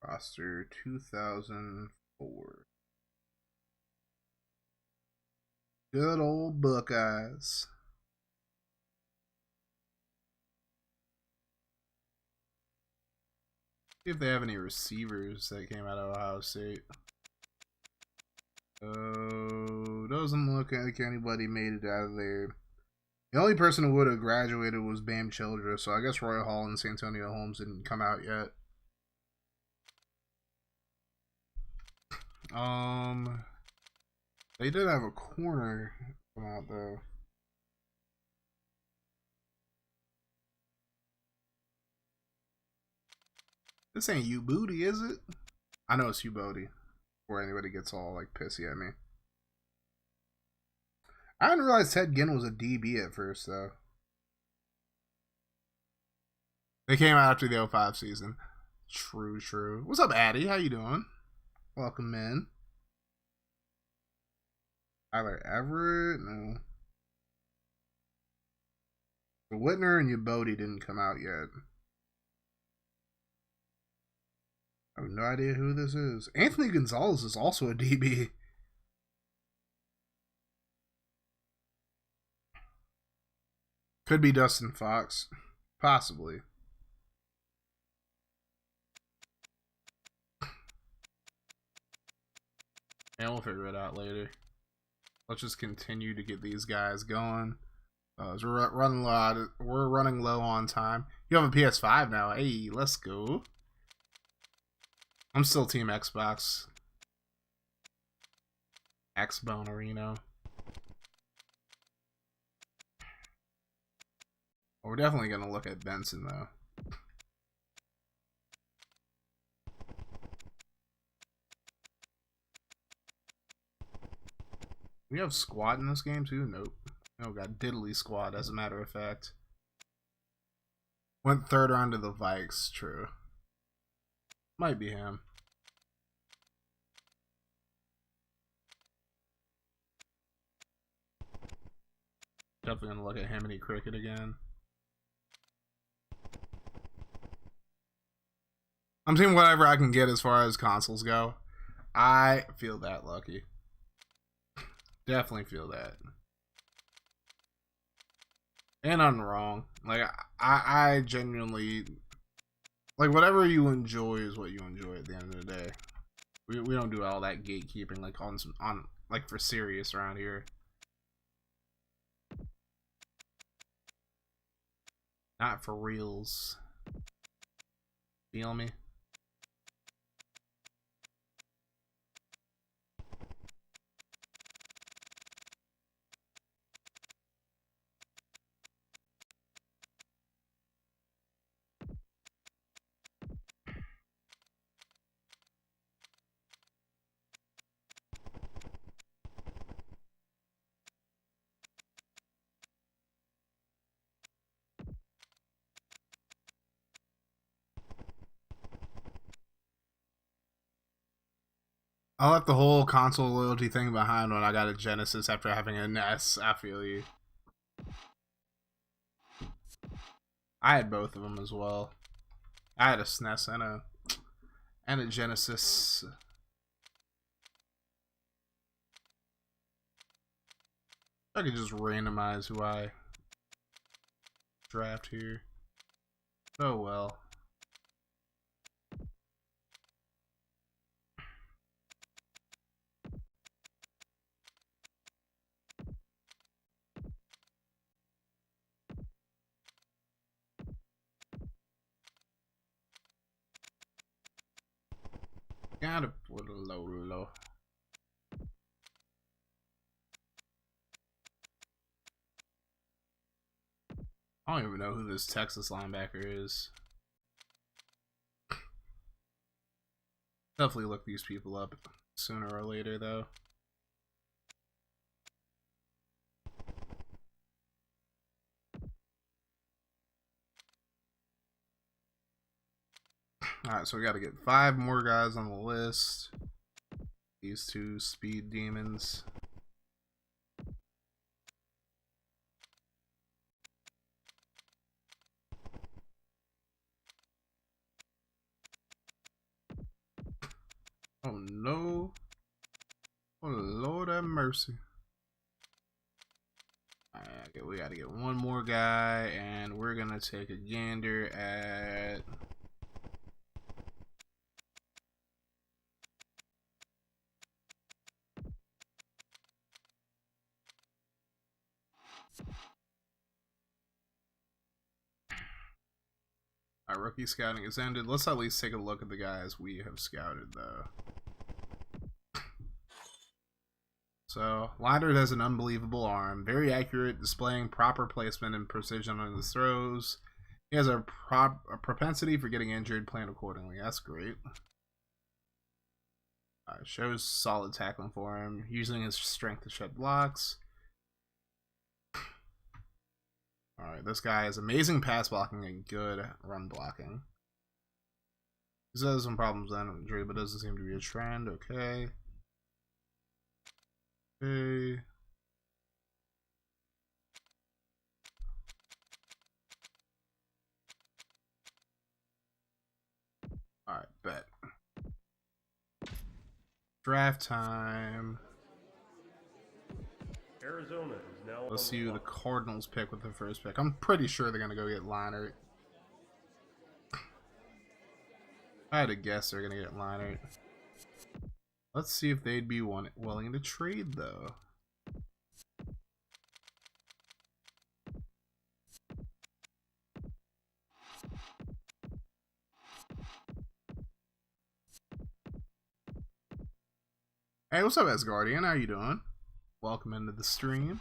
S1: roster 2004. Good old Buckeyes. See if they have any receivers that came out of Ohio State. Oh, doesn't look like anybody made it out of there. The only person who would have graduated was Bam Childress, so I guess Roy Hall and Santonio Holmes didn't come out yet. They did have a corner come out though. This ain't you booty, is it? I know it's you booty. Before anybody gets all like pissy at me. I didn't realize Ted Ginn was a DB at first though. They came out after the 05 season. True, true. What's up, Addy? How you doing? Welcome in. Tyler Everett? No. The Whitner and Yabodi didn't come out yet. I have no idea who this is. Anthony Gonzalez is also a DB. Could be Dustin Fox. Possibly. And we'll figure it out later. Let's just continue to get these guys going. We're running low on time. You have a PS5 now. Hey, let's go. I'm still Team Xbox. X-Bonerino. Well, we're definitely going to look at Benson, though. We have squad in this game, too? Nope. Oh, got diddly squad, as a matter of fact. Went third round to the Vikes, true. Might be him. Definitely gonna look at Hamity Cricket again. I'm seeing whatever I can get as far as consoles go. I feel that lucky. Definitely feel that. And I'm wrong. Like, I genuinely... Like, whatever you enjoy is what you enjoy at the end of the day. We don't do all that gatekeeping, like, on like, for serious around here. Not for reals. Feel me? I left the whole console loyalty thing behind when I got a Genesis after having a NES. I feel you. I had both of them as well. I had a SNES and a Genesis. I could just randomize who I draft here. Oh well. Gotta put a low. I don't even know who this Texas linebacker is. Definitely look these people up sooner or later, though. Alright, so we gotta get 5 more guys on the list. These 2 speed demons. Oh no. Oh Lord have mercy. Alright, we gotta get 1 more guy, and we're gonna take a gander at... Our rookie scouting is ended. Let's at least take a look at the guys we have scouted, though. So, Leonard has an unbelievable arm. Very accurate, displaying proper placement and precision on his throws. He has a propensity for getting injured, playing accordingly. That's great. Shows solid tackling for him, using his strength to shed blocks. Alright, this guy has amazing pass blocking and good run blocking. He's had some problems with injury, but doesn't seem to be a trend. Okay. Okay. Alright, bet. Draft time.
S2: Arizona is now.
S1: Let's see who the Cardinals pick with the first pick. I'm pretty sure they're gonna go get Leinart. I had to guess they're gonna get Leinart. Let's see if they'd be willing to trade though. Hey, what's up, Asgardian? How you doing? Welcome into the stream.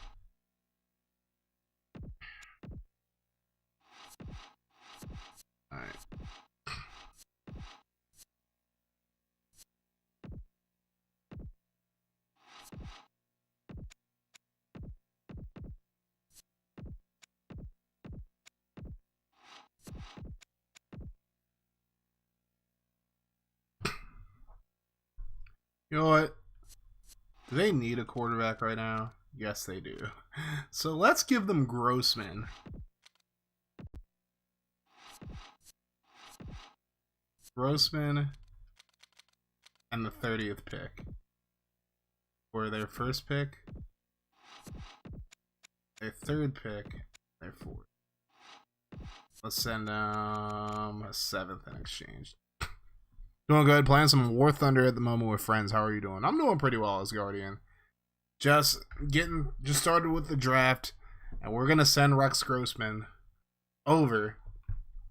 S1: Alright. You know what? Do they need a quarterback right now? Yes, they do. So let's give them Grossman. Grossman and the 30th pick. For their first pick, their third pick, their fourth. Let's send them a 7th in exchange. Doing good. Playing some War Thunder at the moment with friends. How are you doing? I'm doing pretty well as Guardian. Just started with the draft, and we're gonna send Rex Grossman over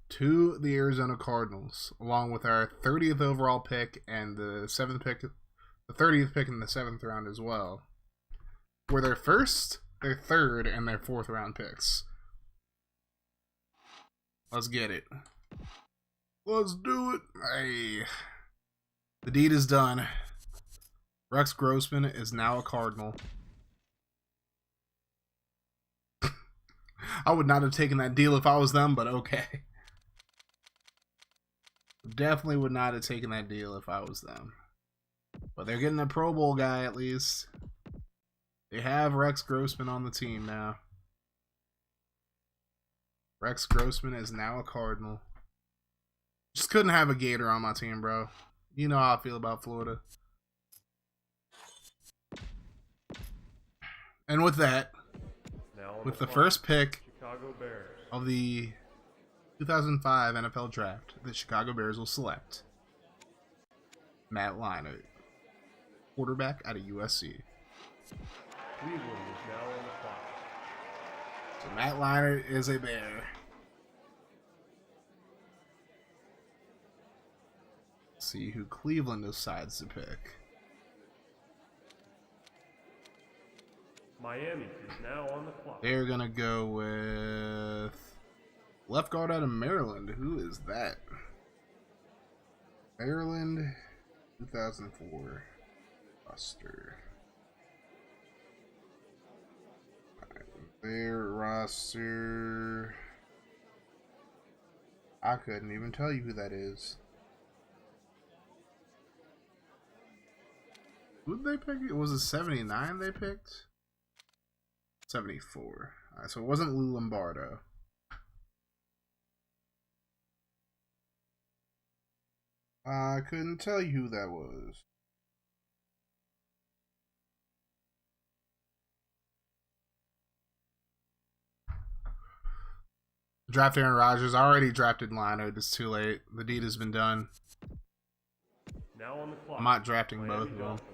S1: to the Arizona Cardinals, along with our 30th overall pick and the 7th pick, the 30th pick in the 7th round as well. For their first, their third, and their 4th round picks. Let's get it. Let's do it. Hey. The deed is done. Rex Grossman is now a Cardinal. I would not have taken that deal if I was them, but okay. Definitely would not have taken that deal if I was them. But they're getting a Pro Bowl guy at least. They have Rex Grossman on the team now. Rex Grossman is now a Cardinal. Just couldn't have a Gator on my team, bro. You know how I feel about Florida. And with that, with the first pick of the 2005 NFL Draft, the Chicago Bears will select Matt Leinart, quarterback out of USC.
S2: Cleveland is now on the clock.
S1: So Matt Leinart is a Bear. See who Cleveland decides to pick.
S2: Miami is now on the clock.
S1: They're gonna go with left guard out of Maryland. Who is that? Maryland, 2004 roster. Their roster. I couldn't even tell you who that is. Who did they pick? It was a 79 they picked? 74. Alright, so it wasn't Lou Lombardo. I couldn't tell you who that was. Draft Aaron Rodgers. I already drafted Leinart. It's too late. The deed has been done.
S2: Now on the clock.
S1: I'm not drafting
S2: Miami
S1: both of them.
S2: Dolphins.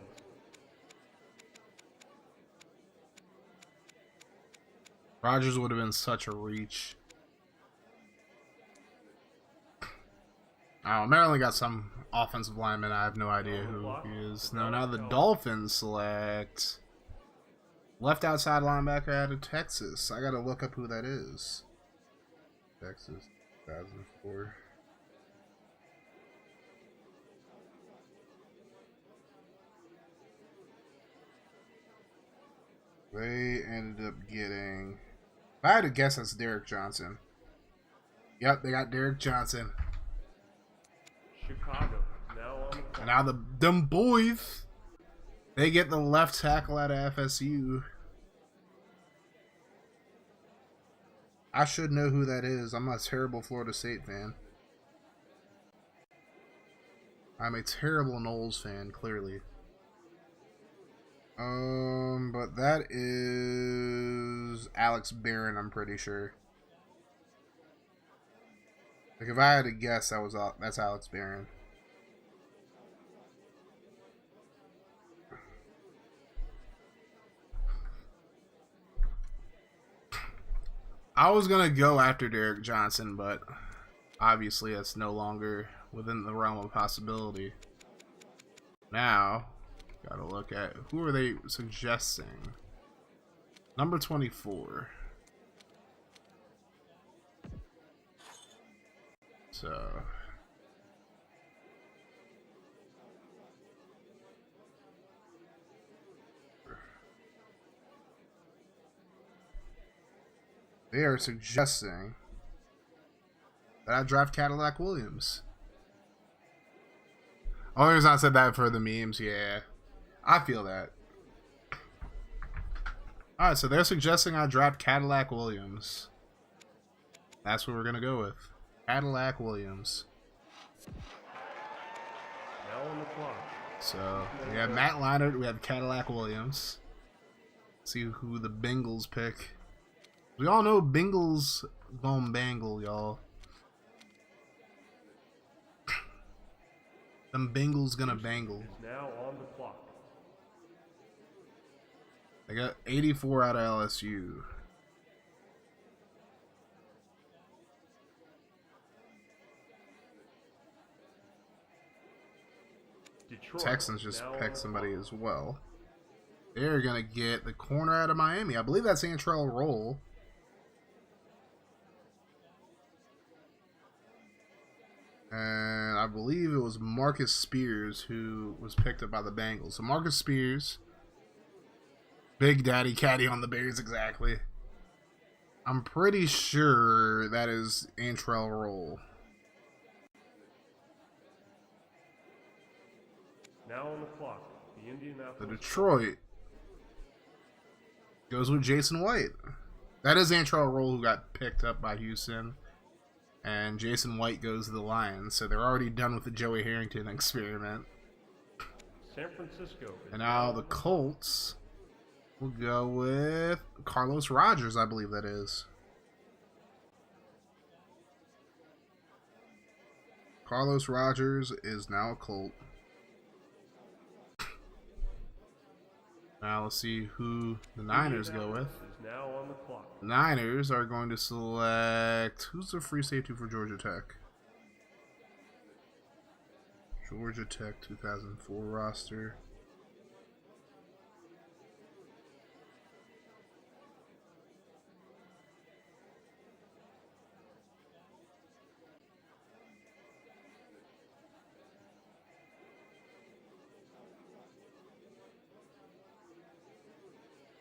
S1: Rodgers would have been such a reach. Oh, Maryland got some offensive lineman. I have no idea who he is. No, now the Dolphins select Left outside linebacker out of Texas. I gotta look up who that is. Texas, 2004. They ended up getting... If I had to guess, that's Derek Johnson. Yep, they got Derek Johnson.
S2: Chicago, now on the clock.
S1: And now them boys, they get the left tackle out of FSU. I should know who that is. I'm a terrible Florida State fan. I'm a terrible Knowles fan, clearly. But that is Alex Barron, I'm pretty sure. Like, if I had to guess, that's Alex Barron. I was gonna go after Derek Johnson, but obviously that's no longer within the realm of possibility. Now, gotta look at who are they suggesting. Number 24. So they are suggesting that I draft Cadillac Williams. Only reason I said that for the memes, yeah. I feel that. Alright, so they're suggesting I draft Cadillac Williams. That's what we're gonna go with. Cadillac Williams.
S2: Now on the clock.
S1: So we have Matt Leinart, we have Cadillac Williams. See who the Bengals pick. We all know Bengals gonna bangle, y'all. Them Bengals gonna bangle.
S2: Is now on the clock.
S1: They got 84 out of LSU.
S2: Detroit,
S1: Texans just
S2: now on
S1: picked
S2: the
S1: somebody
S2: clock.
S1: as well. They're gonna get the corner out of Miami. I believe that's Antrell Roll. And I believe it was Marcus Spears who was picked up by the Bengals. So Marcus Spears, Big Daddy Caddy on the Bears, exactly. I'm pretty sure that is Antrell Roll.
S2: Now on the clock. The
S1: The
S2: Indianapolis.
S1: Detroit goes with Jason White. That is Antrell Roll who got picked up by Houston. And Jason White goes to the Lions. So they're already done with the Joey Harrington experiment.
S2: San Francisco. is
S1: And now
S2: on
S1: the
S2: clock.
S1: Colts will go with Carlos Rogers, I believe that is. Carlos Rogers is now a Colt. Now let's see who the Niners go with.
S2: Is now on the clock.
S1: The Niners are going to select... Who's the free safety for Georgia Tech? Georgia Tech 2004 roster.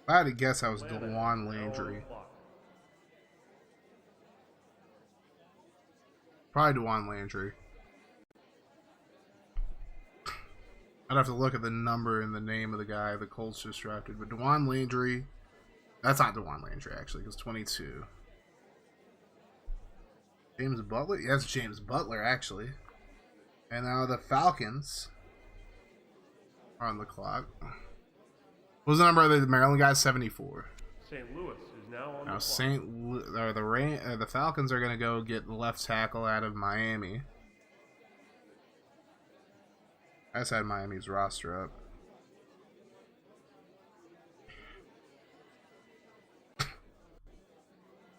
S1: If I had to guess, I was
S2: Atlanta,
S1: DeJuan
S2: now on the
S1: Landry.
S2: clock.
S1: Probably DeJuan Landry. I'd have to look at the number and the name of the guy the Colts just drafted. But DeJuan Landry... That's not DeJuan Landry, actually, because 22. James Butler? Yes, James Butler, actually. And now the Falcons are on the clock. What was the number of the Maryland guy? 74.
S2: St. Louis is now on
S1: Now
S2: the clock.
S1: the Falcons are going to go get the left tackle out of Miami. I just had Miami's roster up.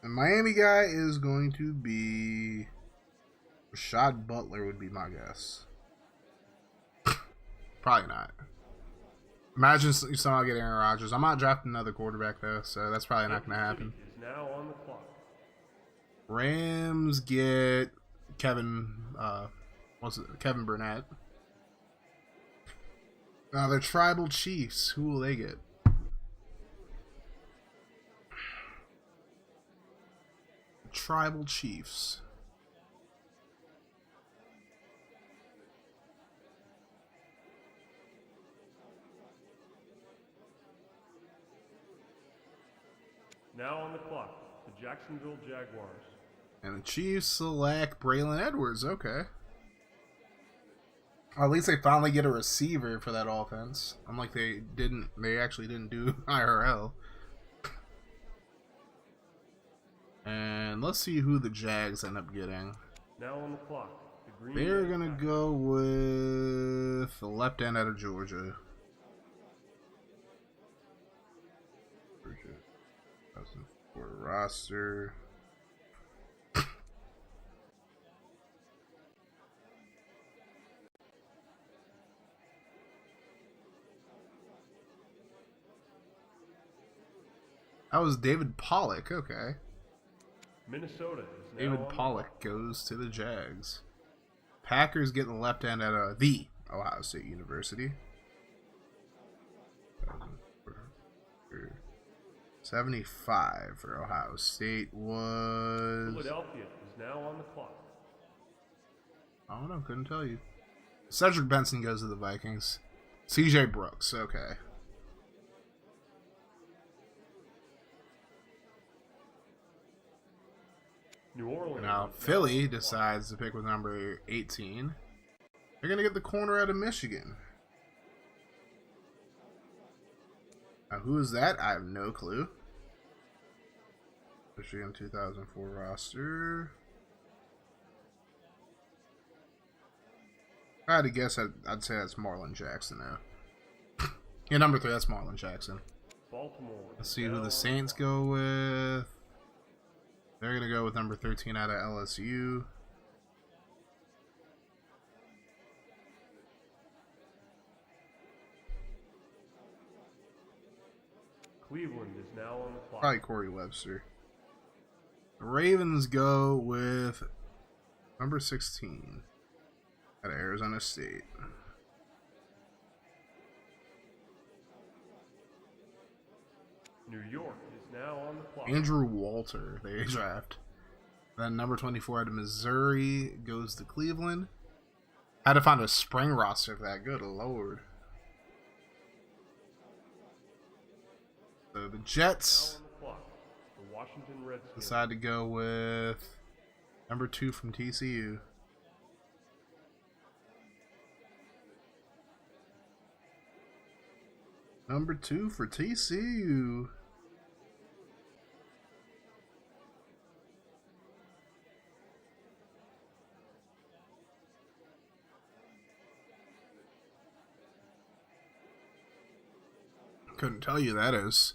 S1: The Miami guy is going to be Rashad Butler would be my guess. Probably not. Imagine you somehow get Aaron Rodgers. I'm not drafting another quarterback though, so that's probably not going to happen.
S2: Is now on the clock.
S1: Rams get Kevin. Kevin Burnett. Now they're Tribal Chiefs. Who will they get? Tribal Chiefs.
S2: Now on the clock, the Jacksonville Jaguars.
S1: And the Chiefs select Braylon Edwards. Okay. Well, at least they finally get a receiver for that offense. Unlike they actually didn't do IRL. And let's see who the Jags end up getting.
S2: Now on the clock, the Green
S1: They're
S2: Bay
S1: going to
S2: Packers.
S1: go with the left end out of Georgia. For roster. That was David Pollock. Okay.
S2: Minnesota is now
S1: David
S2: on the
S1: Pollock
S2: clock.
S1: goes to the Jags. Packers get the left end out of the Ohio State University. 75 for Ohio State was...
S2: Philadelphia is now on the clock.
S1: I don't know, couldn't tell you. Cedric Benson goes to the Vikings. CJ Brooks, okay.
S2: New Orleans.
S1: Now,
S2: is
S1: Philly
S2: now on the clock.
S1: decides to pick with number 18. They're going to get the corner out of Michigan. Now, who is that? I have no clue. Michigan 2004 roster. If I had to guess, I'd say that's Marlon Jackson now. Yeah, number 3, that's Marlon Jackson.
S2: Baltimore.
S1: Let's
S2: is
S1: see
S2: now
S1: who
S2: on
S1: the
S2: the
S1: Saints
S2: clock.
S1: go with. They're going to go with number 13 out of LSU.
S2: Cleveland is now on the clock.
S1: Probably Corey Webster. The Ravens go with number 16 out of Arizona State.
S2: New York is now on the clock.
S1: Andrew Walter, they draft. Then number 24 out of Missouri goes to Cleveland. Had to find a spring roster for that. Good lord. So the
S2: Now
S1: Jets
S2: on the clock. The Washington Redskins.
S1: decide to go with number 2 from TCU. Number 2 for TCU. Couldn't tell you that is.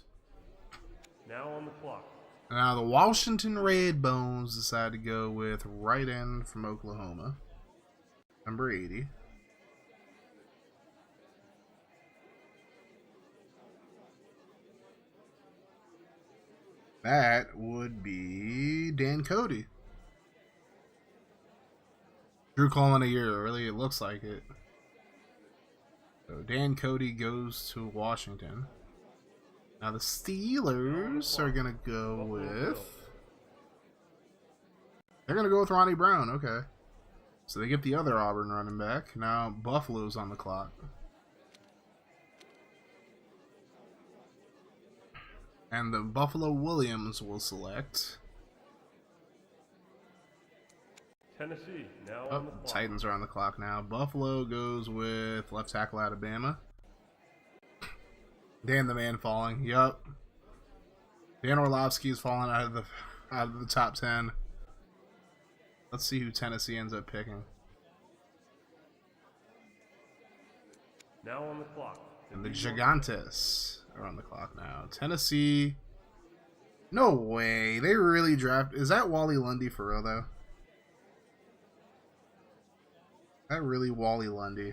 S2: Now on the clock.
S1: Now the Washington Redbones decide to go with right end from Oklahoma. Number 80. That would be Dan Cody. Drew Coleman a year early, it looks like it. So Dan Cody goes to Washington. Now the Steelers are going to go with... They're going to go with Ronnie Brown, okay. So they get the other Auburn running back. Now Buffalo's on the clock. And the Buffalo Williams will select.
S2: Tennessee now
S1: Oh,
S2: on the clock.
S1: Titans are on the clock now. Buffalo goes with left tackle Alabama. Dan the Man falling. Yup. Dan Orlovsky's falling out of the top 10. Let's see who Tennessee ends up picking.
S2: Now on the clock.
S1: And the
S2: New York
S1: Gigantes are on the clock now. Tennessee. No way. They really draft. Is that Wally Lundy for real though? That really Wally Lundy?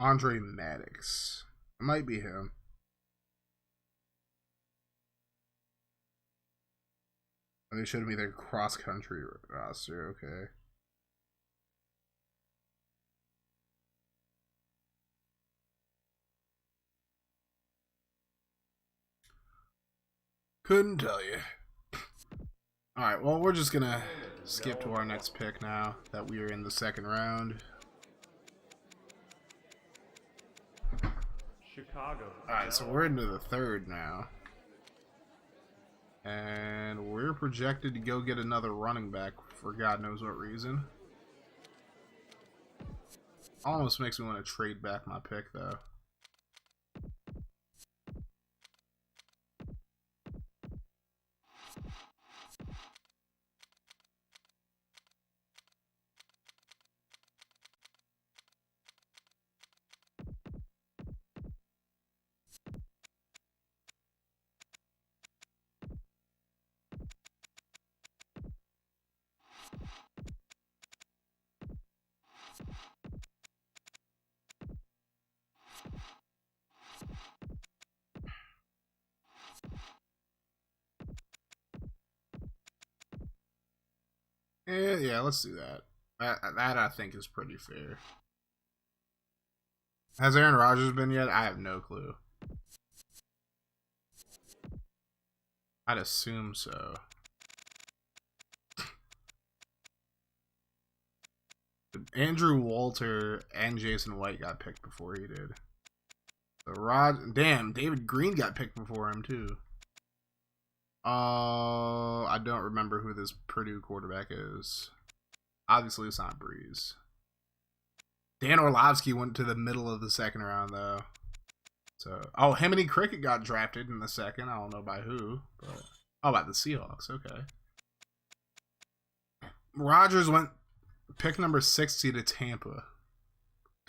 S1: Andre Maddox. It might be him. They showed me their cross-country roster. Okay. Couldn't tell you. Alright, well, we're just gonna skip to our next pick now that we are in the second round.
S2: Chicago.
S1: Alright, so we're into the third now. And we're projected to go get another running back for God knows what reason. Almost makes me want to trade back my pick, though. Yeah, let's do that. That I think is pretty fair. Has Aaron Rodgers been yet? I have no clue. I'd assume so. Andrew Walter and Jason White got picked before he did. So damn, David Green got picked before him too. I don't remember who this Purdue quarterback is. Obviously, it's not Breeze. Dan Orlovsky went to the middle of the second round, though. So, oh, Heminy Cricket got drafted in the second. I don't know by who, but by the Seahawks. Okay. Rodgers went pick number 60 to Tampa.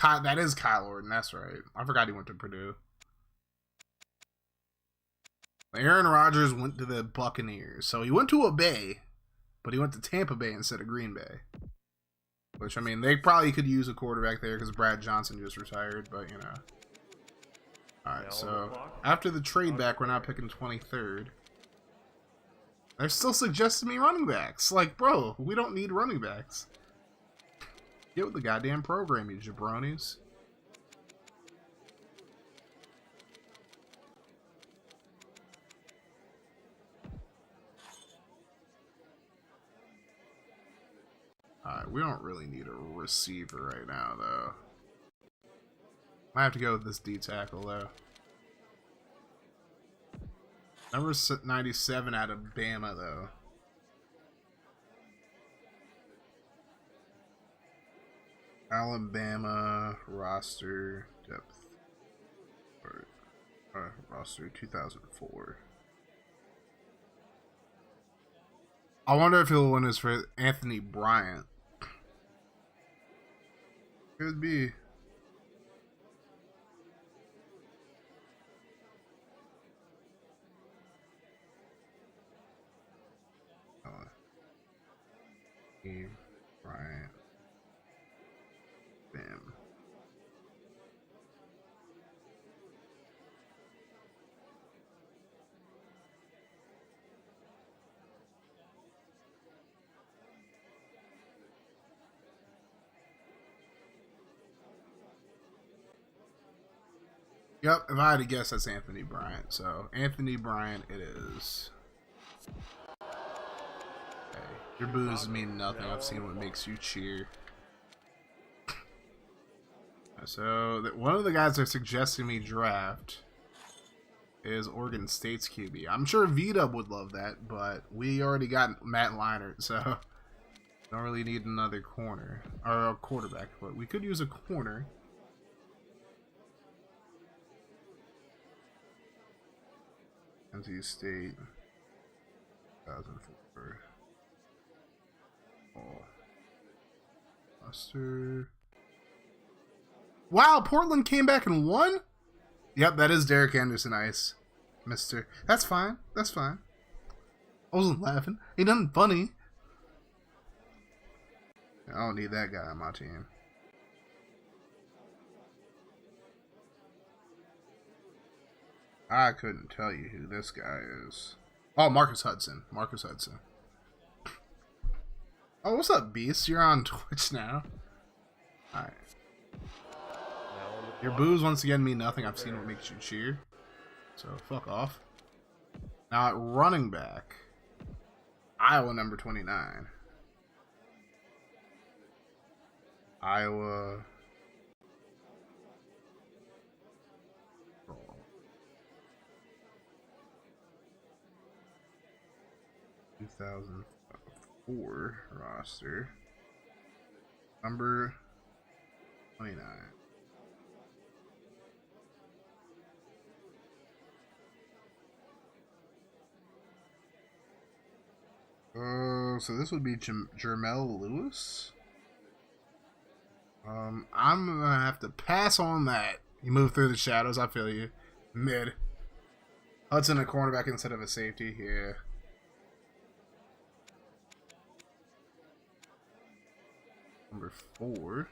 S1: That is Kyle Orton. That's right. I forgot he went to Purdue. Aaron Rodgers went to the Buccaneers. So he went to a Bay, but he went to Tampa Bay instead of Green Bay. Which, I mean, they probably could use a quarterback there because Brad Johnson just retired, but, you know. Alright, so after the trade back, we're now picking 23rd. They're still suggesting me running backs. Like, bro, we don't need running backs. Get with the goddamn program, you jabronis. Alright, we don't really need a receiver right now, though. Might have to go with this D-tackle, though. Number 97 out of Bama, though. Alabama roster depth. Or roster 2004. I wonder if he'll win this for Anthony Bryant. Could be. Bryant. Bam. Yep, if I had to guess, that's Anthony Bryant. So, Anthony Bryant it is. Okay. Your boos mean nothing. I've seen what makes you cheer. So, one of the guys they're suggesting me draft is Oregon State's QB. I'm sure V-Dub would love that, but we already got Matt Leinart, so don't really need another corner. Or a quarterback, but we could use a corner. NC State 2004. Oh. Buster. Wow, Portland came back and won? Yep, that is Derek Anderson Ice, mister. That's fine. That's fine. I wasn't laughing. Ain't nothing funny. I don't need that guy on my team. I couldn't tell you who this guy is. Oh, Marcus Hudson. Marcus Hudson. Oh, what's up, Beast? You're on Twitch now. Alright. Your boos once again mean nothing. I've seen what makes you cheer. So, fuck off. Now at running back, Iowa number 29. Iowa. 2004 roster. Number 29. So this would be Jermel Lewis. I'm gonna have to pass on that. You move through the shadows, I feel you. Mid. Hudson a cornerback instead of a safety, yeah. Number 4.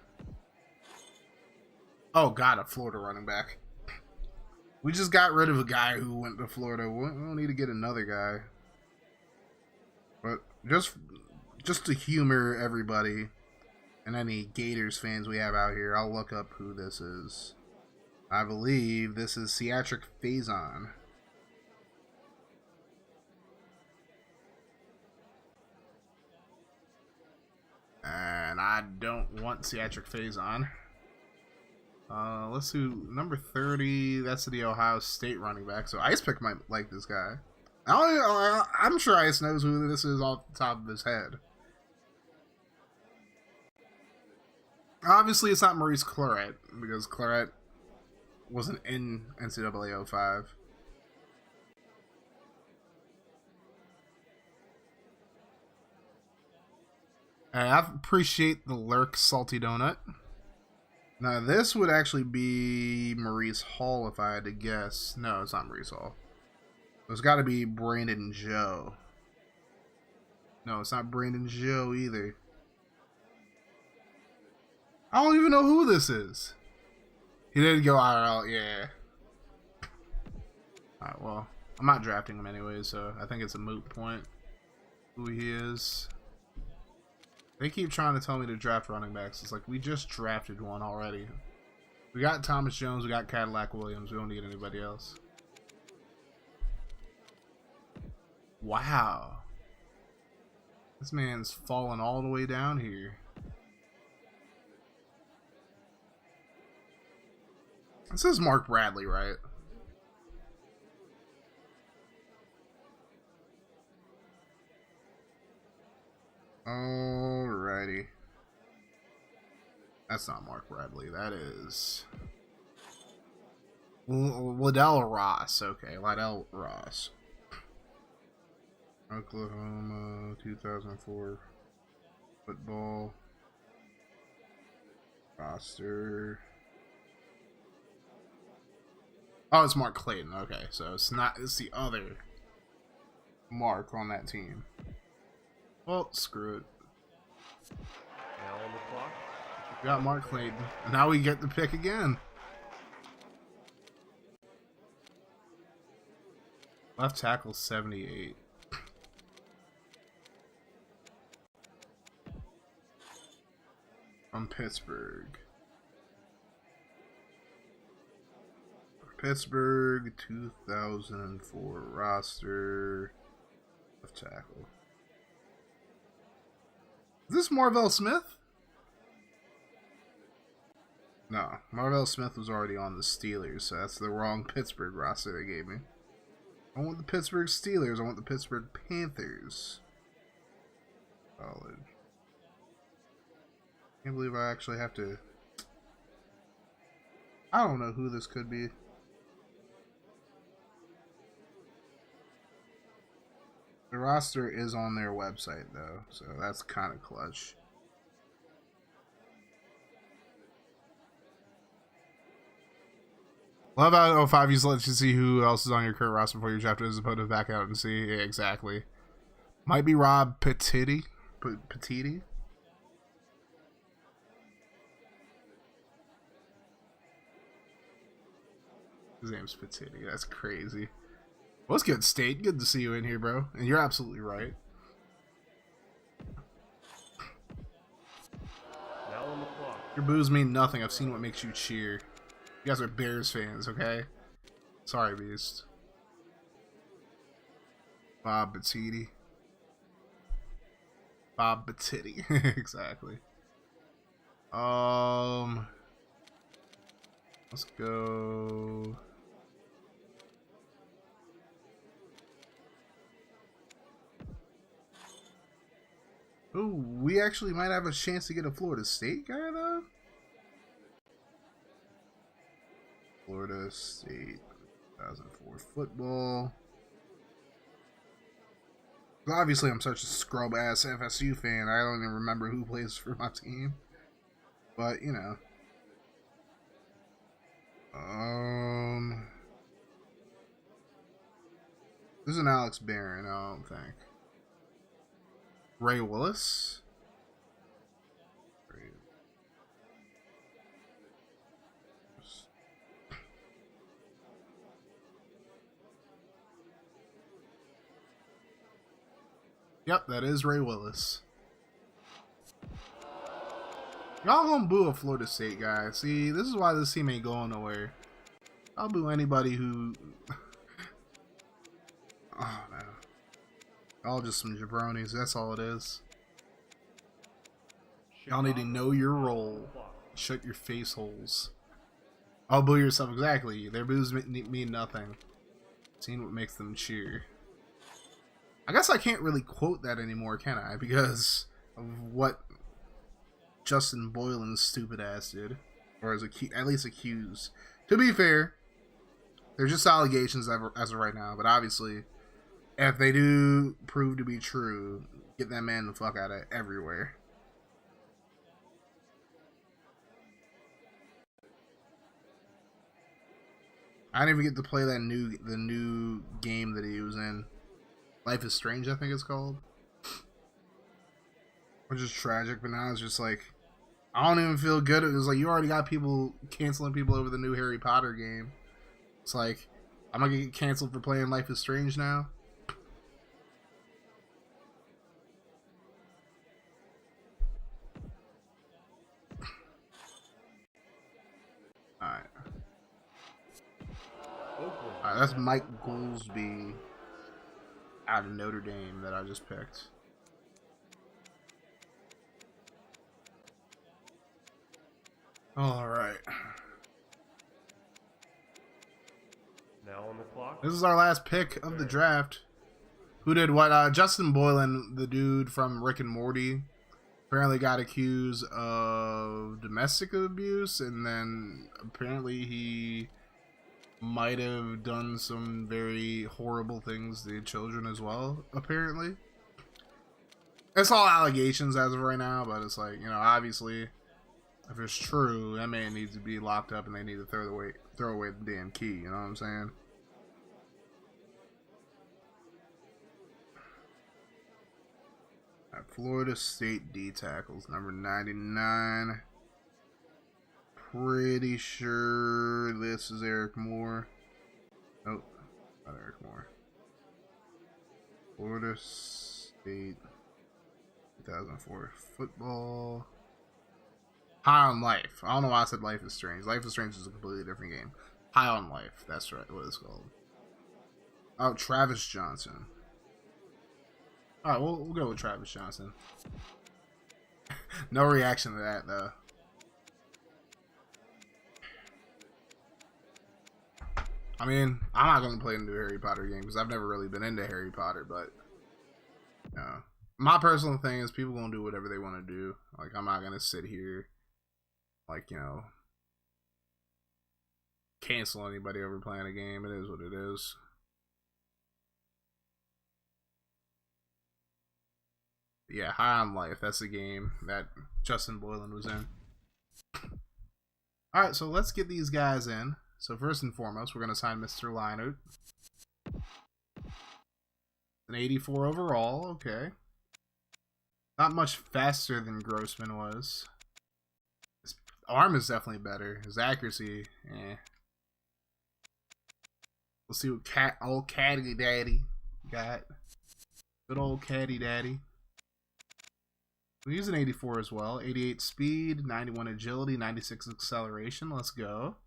S1: Oh god, a Florida running back. We just got rid of a guy who went to Florida. We don't need to get another guy. But just to humor everybody and any Gators fans we have out here, I'll look up who this is. I believe this is Ciatric Faison. And I don't want Ciatric Faison. Let's do number 30. That's the Ohio State running back. So Ice Pick might like this guy. I'm sure Ice knows who this is off the top of his head. Obviously, it's not Maurice Claret, because Claret wasn't in NCAA 05. I appreciate the Lurk Salty Donut. Now, this would actually be Maurice Hall if I had to guess. No, it's not Maurice Hall. It's got to be Brandon Joe. No, it's not Brandon Joe either. I don't even know who this is. He didn't go IRL, yeah. Alright, well, I'm not drafting him anyway, so I think it's a moot point who he is. They keep trying to tell me to draft running backs. It's like, we just drafted one already. We got Thomas Jones, we got Cadillac Williams. We don't need anybody else. Wow. This man's fallen all the way down here. This is Mark Bradley, right? Alrighty. That's not Mark Bradley. That is Liddell Ross. Okay, Liddell Ross. Oklahoma, 2004 football roster. Oh, it's Mark Clayton. Okay, so it's the other Mark on that team. Well, screw it.
S2: Now on the clock.
S1: We got Mark Clayton. And now we get the pick again. Left tackle 78. From Pittsburgh. Pittsburgh 2004 roster. Left tackle. Is this Marvell Smith? No, Marvell Smith was already on the Steelers, so that's the wrong Pittsburgh roster they gave me. I want the Pittsburgh Steelers. I want the Pittsburgh Panthers. College. Can't believe I actually have to... I don't know who this could be. The roster is on their website, though, so that's kind of clutch. Love how 05 used to let you see who else is on your current roster before you draft it, as opposed to back out and see. Yeah, exactly. Might be Rob Petiti. Petiti? His name's Petiti. That's crazy. What's good, State? Good to see you in here, bro. And you're absolutely right.
S2: Now on the clock.
S1: Your boos mean nothing. I've seen what makes you cheer. You guys are Bears fans, okay? Sorry, Beast. Bob Petiti. Bob Petiti. Exactly. Let's go. Ooh, we actually might have a chance to get a Florida State guy, though. Florida State 2004 football. Obviously, I'm such a scrub-ass FSU fan, I don't even remember who plays for my team. But, you know. This is an Alex Barron, I don't think. Ray Willis? Yep, that is Ray Willis. Y'all gonna boo a Florida State guy. See, this is why this team ain't going nowhere. I'll boo anybody who... Oh, no. All just some jabronis, that's all it is. Y'all need to know your role. Shut your face holes. I'll boo yourself, exactly. Their boos mean nothing. Seeing what makes them cheer. I guess I can't really quote that anymore, can I? Because of what Justin Boylan's stupid ass did. Or is at least accused. To be fair, they're just allegations as of right now. But obviously, if they do prove to be true, get that man the fuck out of everywhere. I didn't even get to play the new game that he was in. Life is Strange, I think it's called. Which is tragic, but now it's just like, I don't even feel good. It was like, you already got people canceling people over the new Harry Potter game. It's like, I'm gonna get canceled for playing Life is Strange now. Alright. Alright, that's Mike Goolsby out of Notre Dame that I just picked. Alright.
S2: Now on the clock.
S1: This is our last pick of the draft. Who did what? Justin Boylan, the dude from Rick and Morty, apparently got accused of domestic abuse, and then apparently he might have done some very horrible things to children as well, apparently. It's all allegations as of right now, but it's like, you know, obviously, if it's true, that man needs to be locked up and they need to throw away the damn key, you know what I'm saying? At Florida State D tackles, number 99. Pretty sure this is Eric Moore. Nope, not Eric Moore. Florida State 2004 football. High on Life. I don't know why I said Life is Strange. Life is Strange is a completely different game. High on Life. That's right. What it's called. Oh, Travis Johnson. Alright, we'll go with Travis Johnson. No reaction to that, though. I mean, I'm not going to play a new Harry Potter game because I've never really been into Harry Potter, but you know, my personal thing is people going to do whatever they want to do. Like, I'm not going to sit here, like, you know, cancel anybody over playing a game. It is what it is. Yeah, High on Life. That's the game that Justin Boylan was in. Alright, so let's get these guys in. So first and foremost, we're going to sign Mr. Leinert. An 84 overall, okay. Not much faster than Grossman was. His arm is definitely better. His accuracy, eh. Let's see what old Caddy Daddy got. Good old Caddy Daddy. We use an 84 as well. 88 speed, 91 agility, 96 acceleration. Let's go.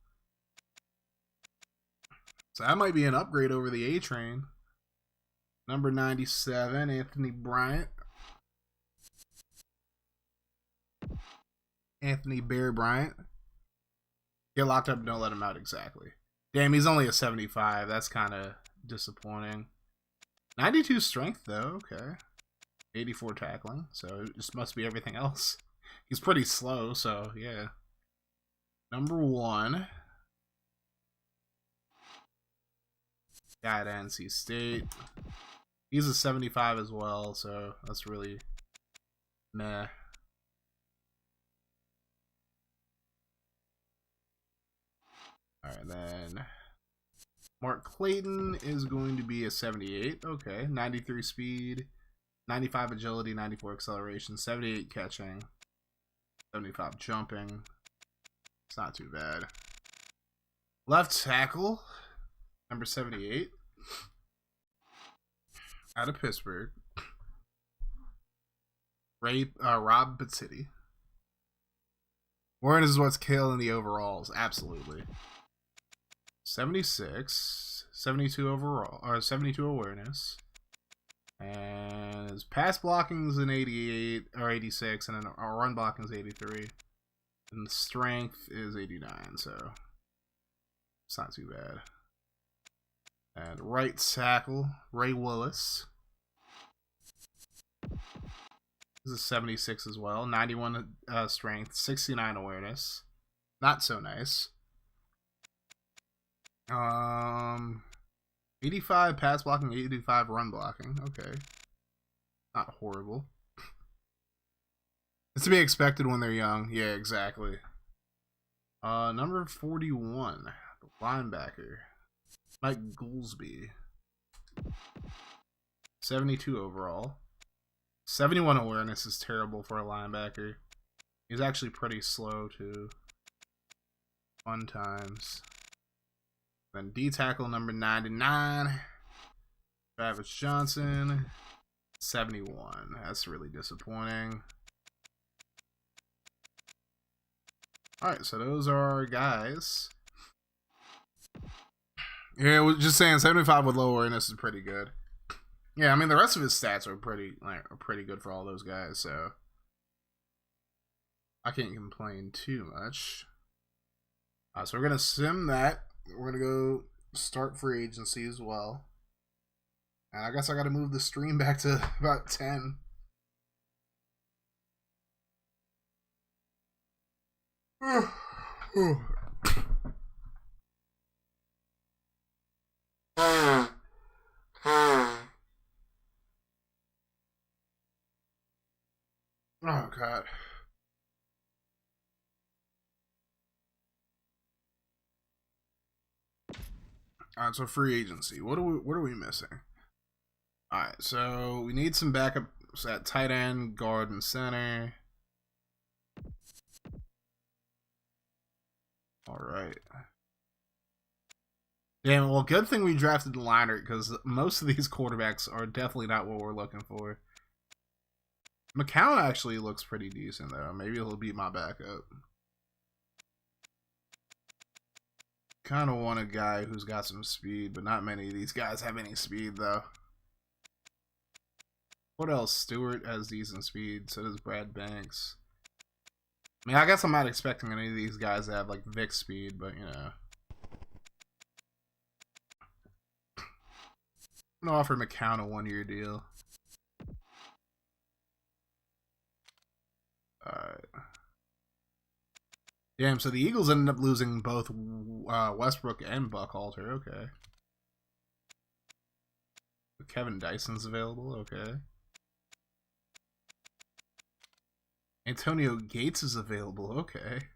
S1: So that might be an upgrade over the A-Train. Number 97, Anthony Bryant. Anthony Bear Bryant. Get locked up, don't let him out. Exactly. Damn, he's only a 75. That's kind of disappointing. 92 strength, though. Okay. 84 tackling. So it just must be everything else. He's pretty slow, so yeah. Number 1. Got NC State. He's a 75 as well, so that's really meh. Alright, then Mark Clayton is going to be a 78. Okay, 93 speed, 95 agility, 94 acceleration, 78 catching, 75 jumping. It's not too bad. Left tackle, number 78, out of Pittsburgh, Rob Petitti. Warren is what's killing the overalls, absolutely. 76, 72 overall, or 72 awareness, and his pass blocking is an 88 or 86, and then our run blocking is 83, and the strength is 89, so it's not too bad. And right tackle, Ray Willis. This is 76 as well, 91 strength, 69 awareness, not so nice. 85 pass blocking, 85 run blocking. Okay. Not horrible. It's to be expected when they're young. Yeah, exactly. Number 41, the linebacker, Mike Goolsby. 72 overall. 71 awareness is terrible for a linebacker. He's actually pretty slow too. Fun times. Then D tackle number 99, Travis Johnson, 71. That's really disappointing. Alright, so those are our guys. Yeah, we're just saying 75 with low awareness is pretty good. Yeah, I mean the rest of his stats are pretty good for all those guys, so I can't complain too much. So we're gonna sim that. We're gonna go start free agency as well. And I guess I gotta move the stream back to about 10. Oh god. Alright, so free agency. What are we missing? Alright, so we need some backups at tight end, guard, and center. Alright. Damn, well, good thing we drafted Leinart, because most of these quarterbacks are definitely not what we're looking for. McCown actually looks pretty decent, though. Maybe he'll be my backup. Kind of want a guy who's got some speed, but not many of these guys have any speed, though. What else? Stewart has decent speed, so does Brad Banks. I mean, I guess I'm not expecting any of these guys to have, like, Vic speed, but, you know. I'm gonna offer McCown a 1-year deal. Alright. Damn, so the Eagles ended up losing both Westbrook and Buckhalter. Okay. Kevin Dyson's available. Okay. Antonio Gates is available. Okay.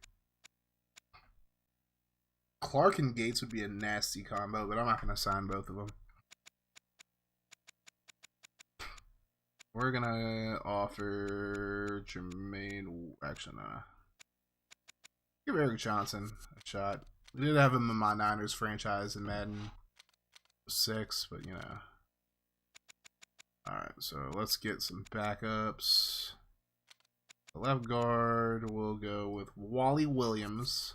S1: Clark and Gates would be a nasty combo, but I'm not going to sign both of them. We're going to offer Jermaine... Actually, no. Give Eric Johnson a shot. We did have him in my Niners franchise in Madden. 6, but you know. Alright, so let's get some backups. The left guard, we'll go with Wally Williams.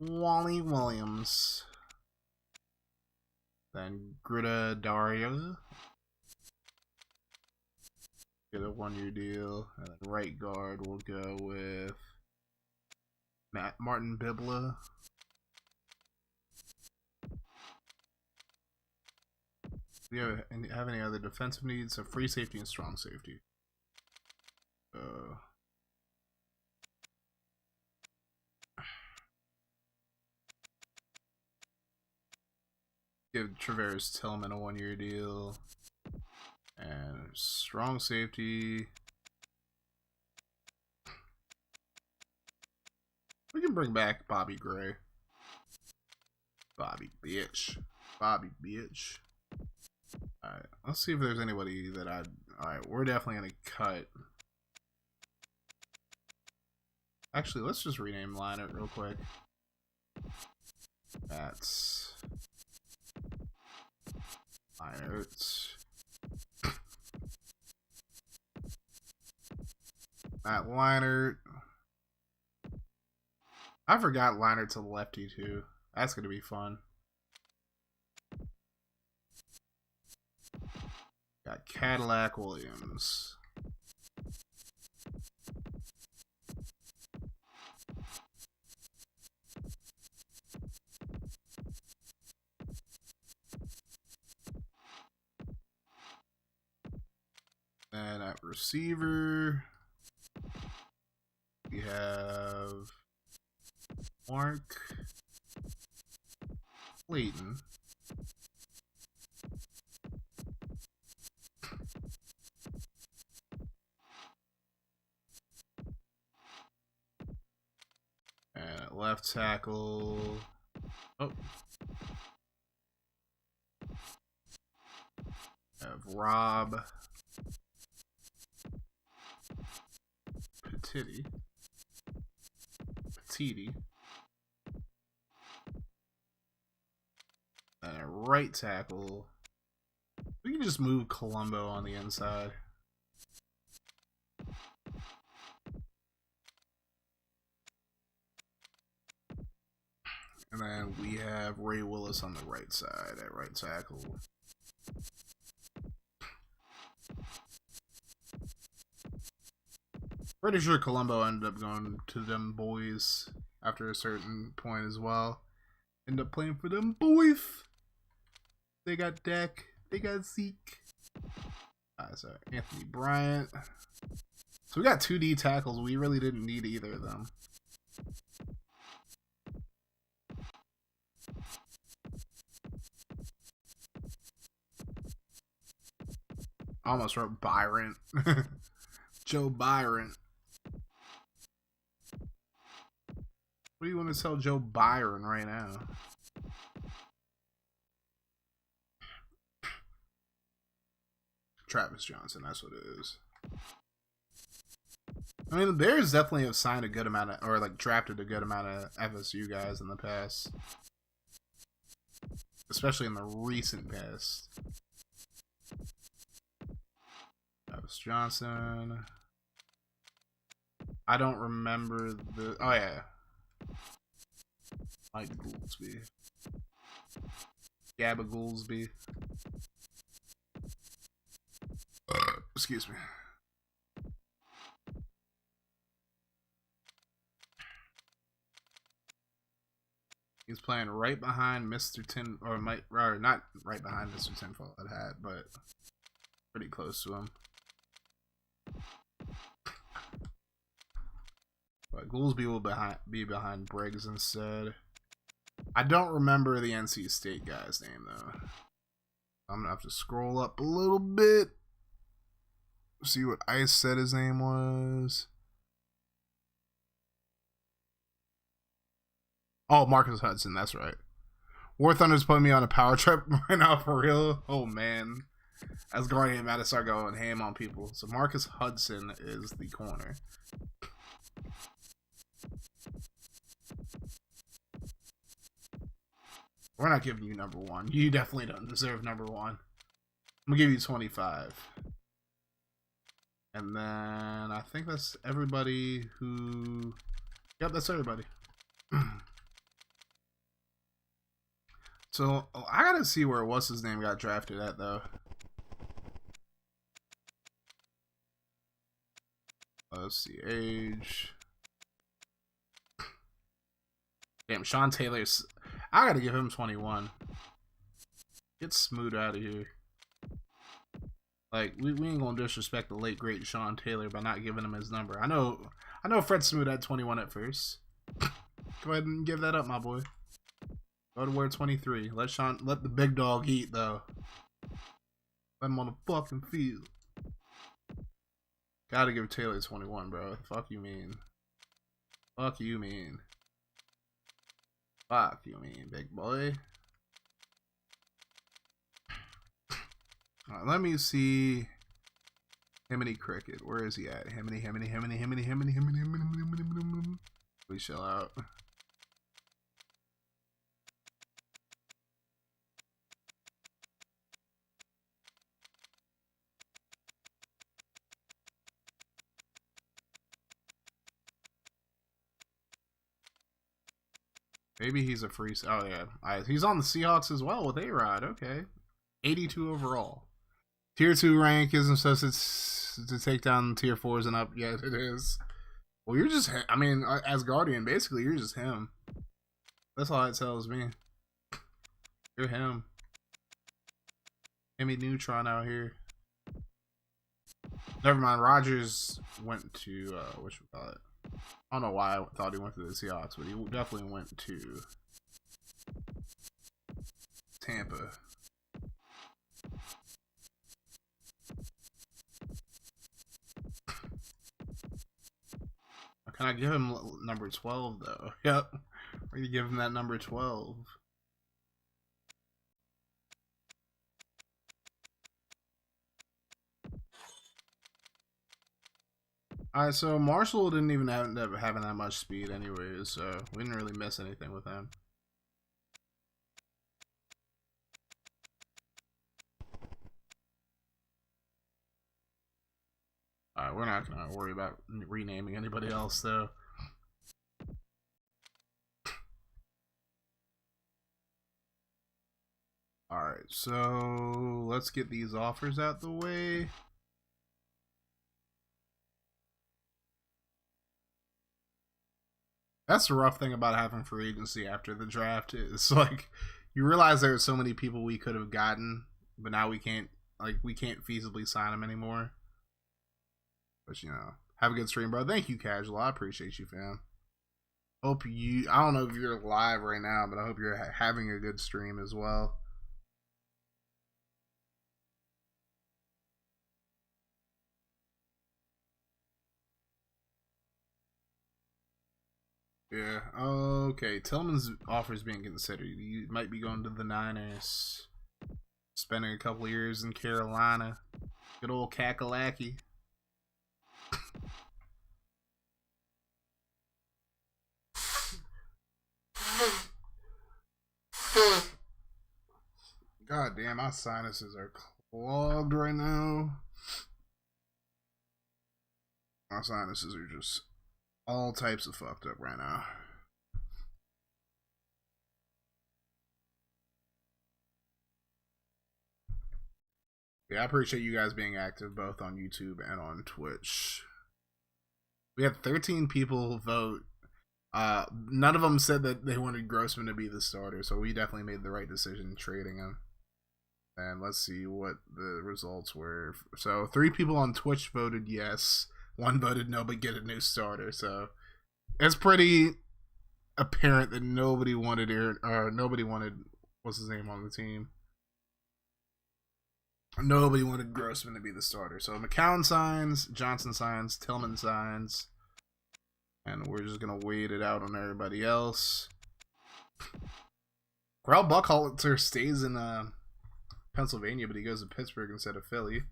S1: Wally Williams. Then Greta Daria. Get a 1-year deal. And then right guard, we'll go with Martin Bibla. Do you have any other defensive needs? So free safety and strong safety. Give Traverse Tillman a 1-year deal. And strong safety. We can bring back Bobby Gray. Bobby bitch. Bobby bitch. Alright, let's see if there's anybody that I'd... Alright, we're definitely going to cut. Actually, let's just rename Leinert real quick. That's... Leinert. Matt Leinert. I forgot Leinert's a lefty too. That's going to be fun. Got Cadillac Williams. And at receiver, we have Mark Clayton. And at left tackle, oh, have Rob Petiti. And a right tackle. We can just move Colombo on the inside. And then we have Ray Willis on the right side at right tackle. Pretty sure Colombo ended up going to them boys after a certain point as well. End up playing for them boys. They got Dak. They got Zeke. So Anthony Bryant. So we got 2D tackles. We really didn't need either of them. I almost wrote Byron. Joe Byron. What do you want to tell Joe Byron right now? Travis Johnson, that's what it is. I mean, the Bears definitely have signed a good amount of, or like drafted a good amount of FSU guys in the past. Especially in the recent past. Travis Johnson. I don't remember the, oh yeah. Mike Goolsby. Gabba Goolsby. Excuse me. He's playing right behind Mr. Tin, or Mike, or not right behind Mr. Tinfoil at hat, but pretty close to him. But Goolsby will be behind Briggs instead. I don't remember the NC State guy's name though. I'm gonna have to scroll up a little bit. See what Ice said his name was. Oh, Marcus Hudson, that's right. War Thunder's putting me on a power trip right now for real. Oh man. As Guardian about to start going ham on people. So Marcus Hudson is the corner. We're not giving you number 1. You definitely don't deserve number 1. I'm gonna give you 25. And then I think that's everybody who... Yep, that's everybody. So, I gotta see where what's his name got drafted at, though. Let's see, age. Damn, Sean Taylor's... I gotta give him 21. Get Smoot out of here. Like, we ain't gonna disrespect the late, great Sean Taylor by not giving him his number. I know Fred Smoot had 21 at first. Go ahead and give that up, my boy. Go to wear 23. Let the big dog eat, though. Let him on the fucking field. Gotta give Taylor 21, bro. Fuck you mean. Fuck you mean. Fuck you mean, big boy. Alright, let me see. Himiny Cricket. Where is he at? Himiny. We shell out. Maybe he's a free... Oh, yeah. He's on the Seahawks as well with A-Rod. Okay. 82 overall. Tier 2 rank isn't supposed to take down Tier 4s and up. Yes, it is. Well, you're just... I mean, as Guardian, basically, you're just him. That's all it tells me. You're him. Himmy Neutron out here. Never mind. Rodgers went to... whatchamacallit. I don't know why I thought he went to the Seahawks, but he definitely went to Tampa. Can I give him number 12, though? Yep. We're going to give him that number 12. Alright, so Marshall didn't even end up having that much speed anyways, so we didn't really miss anything with him. Alright, we're not going to worry about renaming anybody else, though. Alright, so let's get these offers out the way. That's the rough thing about having free agency after the draft is like you realize there are so many people we could have gotten, but now we can't feasibly sign them anymore. But you know, have a good stream, bro. Thank you, Casual. I appreciate you, fam. Hope you. I don't know if you're live right now, but I hope you're having a good stream as well. Yeah. Okay. Tillman's offer is being considered. You might be going to the Niners. Spending a couple years in Carolina. Good old Kakalaki. God damn, my sinuses are clogged right now. My sinuses are just all types of fucked up right now. Yeah, I appreciate you guys being active both on YouTube and on Twitch. We had 13 people vote. None of them said that they wanted Grossman to be the starter, so we definitely made the right decision trading him. And let's see what the results were. So 3 people on Twitch voted yes. 1 voted no, but get a new starter. So it's pretty apparent that nobody wanted what's his name on the team. Nobody wanted Grossman to be the starter. So McCown signs, Johnson signs, Tillman signs, and we're just gonna wait it out on everybody else. Corral Buckhalter stays in Pennsylvania, but he goes to Pittsburgh instead of Philly.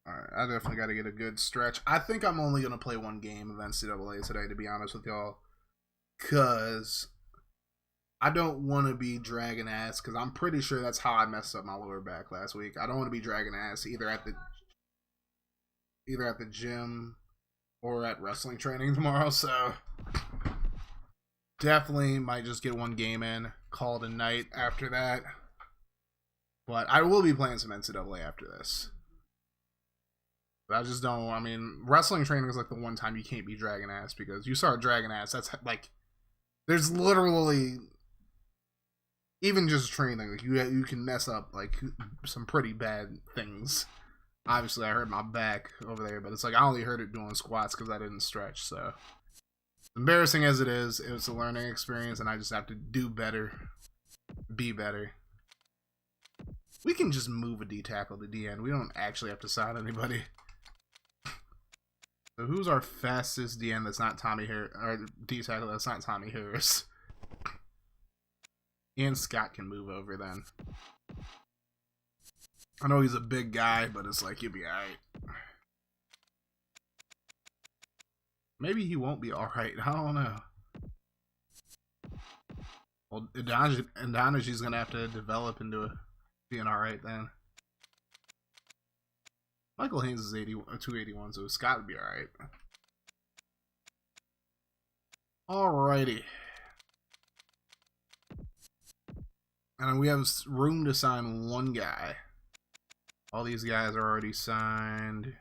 S1: Alright, I definitely got to get a good stretch. I think I'm only going to play one game of NCAA today, to be honest with y'all. Because I don't want to be dragging ass, because I'm pretty sure that's how I messed up my lower back last week. I don't want to be dragging ass either at the gym or at wrestling training tomorrow, so definitely might just get one game in, call it a night after that. But I will be playing some NCAA after this. But I just don't, I mean, wrestling training is like the one time you can't be dragging ass, because you start dragging ass, that's like, there's literally, even just training, like you can mess up like some pretty bad things. Obviously, I hurt my back over there, but it's like I only hurt it doing squats because I didn't stretch. So, embarrassing as it is, it was a learning experience, and I just have to do better, be better. We can just move a D tackle to DN. We don't actually have to sign anybody. So, who's our fastest DN that's not Tommy Harris, or D tackle that's not Tommy Harris? Ian Scott can move over then. I know he's a big guy, but it's like, he'll be alright. Maybe he won't be alright. I don't know. Well, Indonegia's going to have to develop into being alright then. Michael Haynes is 281, so Scott would be alright. Alrighty. And we have room to sign one guy. All these guys are already signed.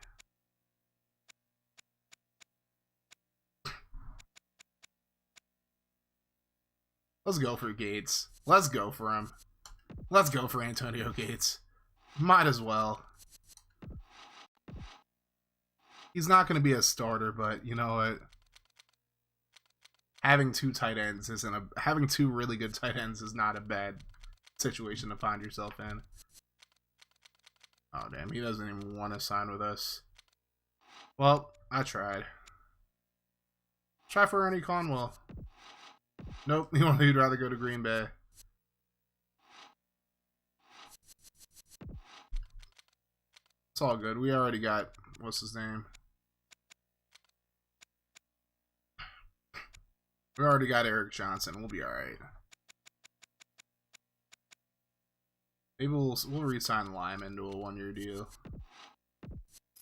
S1: Let's go for Gates. Let's go for him. Let's go for Antonio Gates. Might as well. He's not going to be a starter, but you know what? Having two really good tight ends is not a bad situation to find yourself in. Oh, damn. He doesn't even want to sign with us. Well, I tried. Try for Ernie Conwell. Nope. He'd rather go to Green Bay. It's all good. We already got... What's his name? We already got Eric Johnson. We'll be alright. Maybe we'll re-sign Lyman to a one-year deal.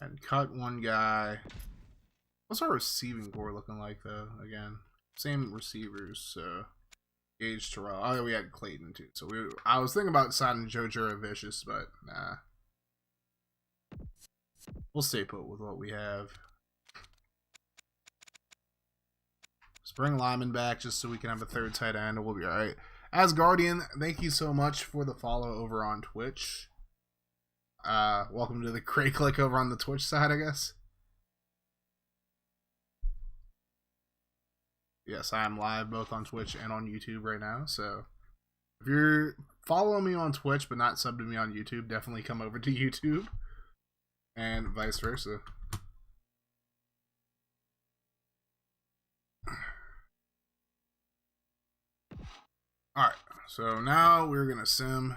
S1: And cut one guy. What's our receiving core looking like, though? Again, same receivers, so... Gage Terrell. Oh, yeah, we had Clayton, too. So I was thinking about signing Joe Juravicius, but nah. We'll stay put with what we have. Just bring Lyman back just so we can have a third tight end, and we'll be alright. Asgardian, thank you so much for the follow over on Twitch. Welcome to the Cray Click over on the Twitch side, I guess. Yes, I am live both on Twitch and on YouTube right now, so if you're following me on Twitch but not subbed to me on YouTube, definitely come over to YouTube, and vice versa. Alright, so now we're going to sim,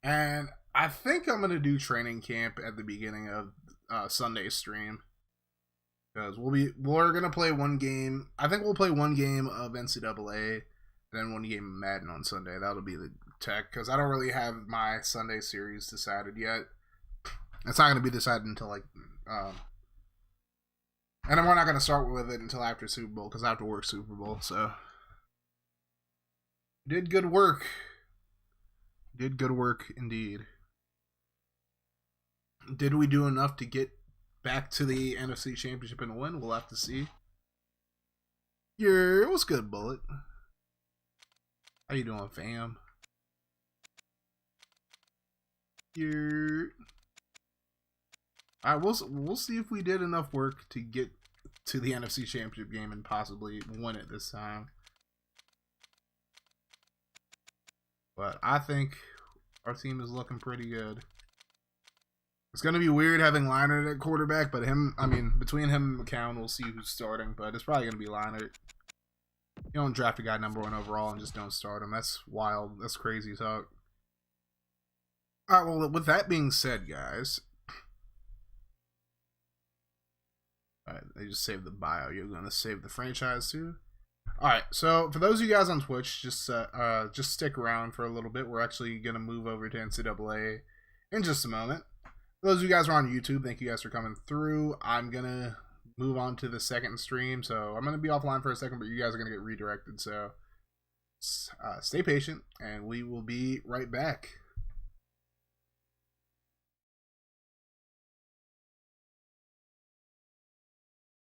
S1: and I think I'm going to do training camp at the beginning of Sunday's stream, because we're going to play one game. I think we'll play one game of NCAA, and then one game of Madden on Sunday. That'll be the tech, because I don't really have my Sunday series decided yet. It's not going to be decided until, like, and then we're not going to start with it until after Super Bowl, because I have to work Super Bowl, so... Did good work. Did good work indeed. Did we do enough to get back to the NFC Championship and win? We'll have to see. It was good, Bullet. How you doing, fam? Alright, we'll see if we did enough work to get to the NFC Championship game and possibly win it this time. But I think our team is looking pretty good. It's going to be weird having Leinart at quarterback, but between him and McCown, we'll see who's starting. But it's probably going to be Leinart. You don't draft a guy #1 overall and just don't start him. That's wild. That's crazy talk. Alright, well, with that being said, guys, They just saved the bio. You're gonna save the franchise too. All right. So for those of you guys on Twitch, just stick around for a little bit. We're actually gonna move over to NCAA in just a moment. For those of you guys who are on YouTube, thank you guys for coming through. I'm gonna move on to the second stream, so I'm gonna be offline for a second, but you guys are gonna get redirected. So stay patient, and we will be right back.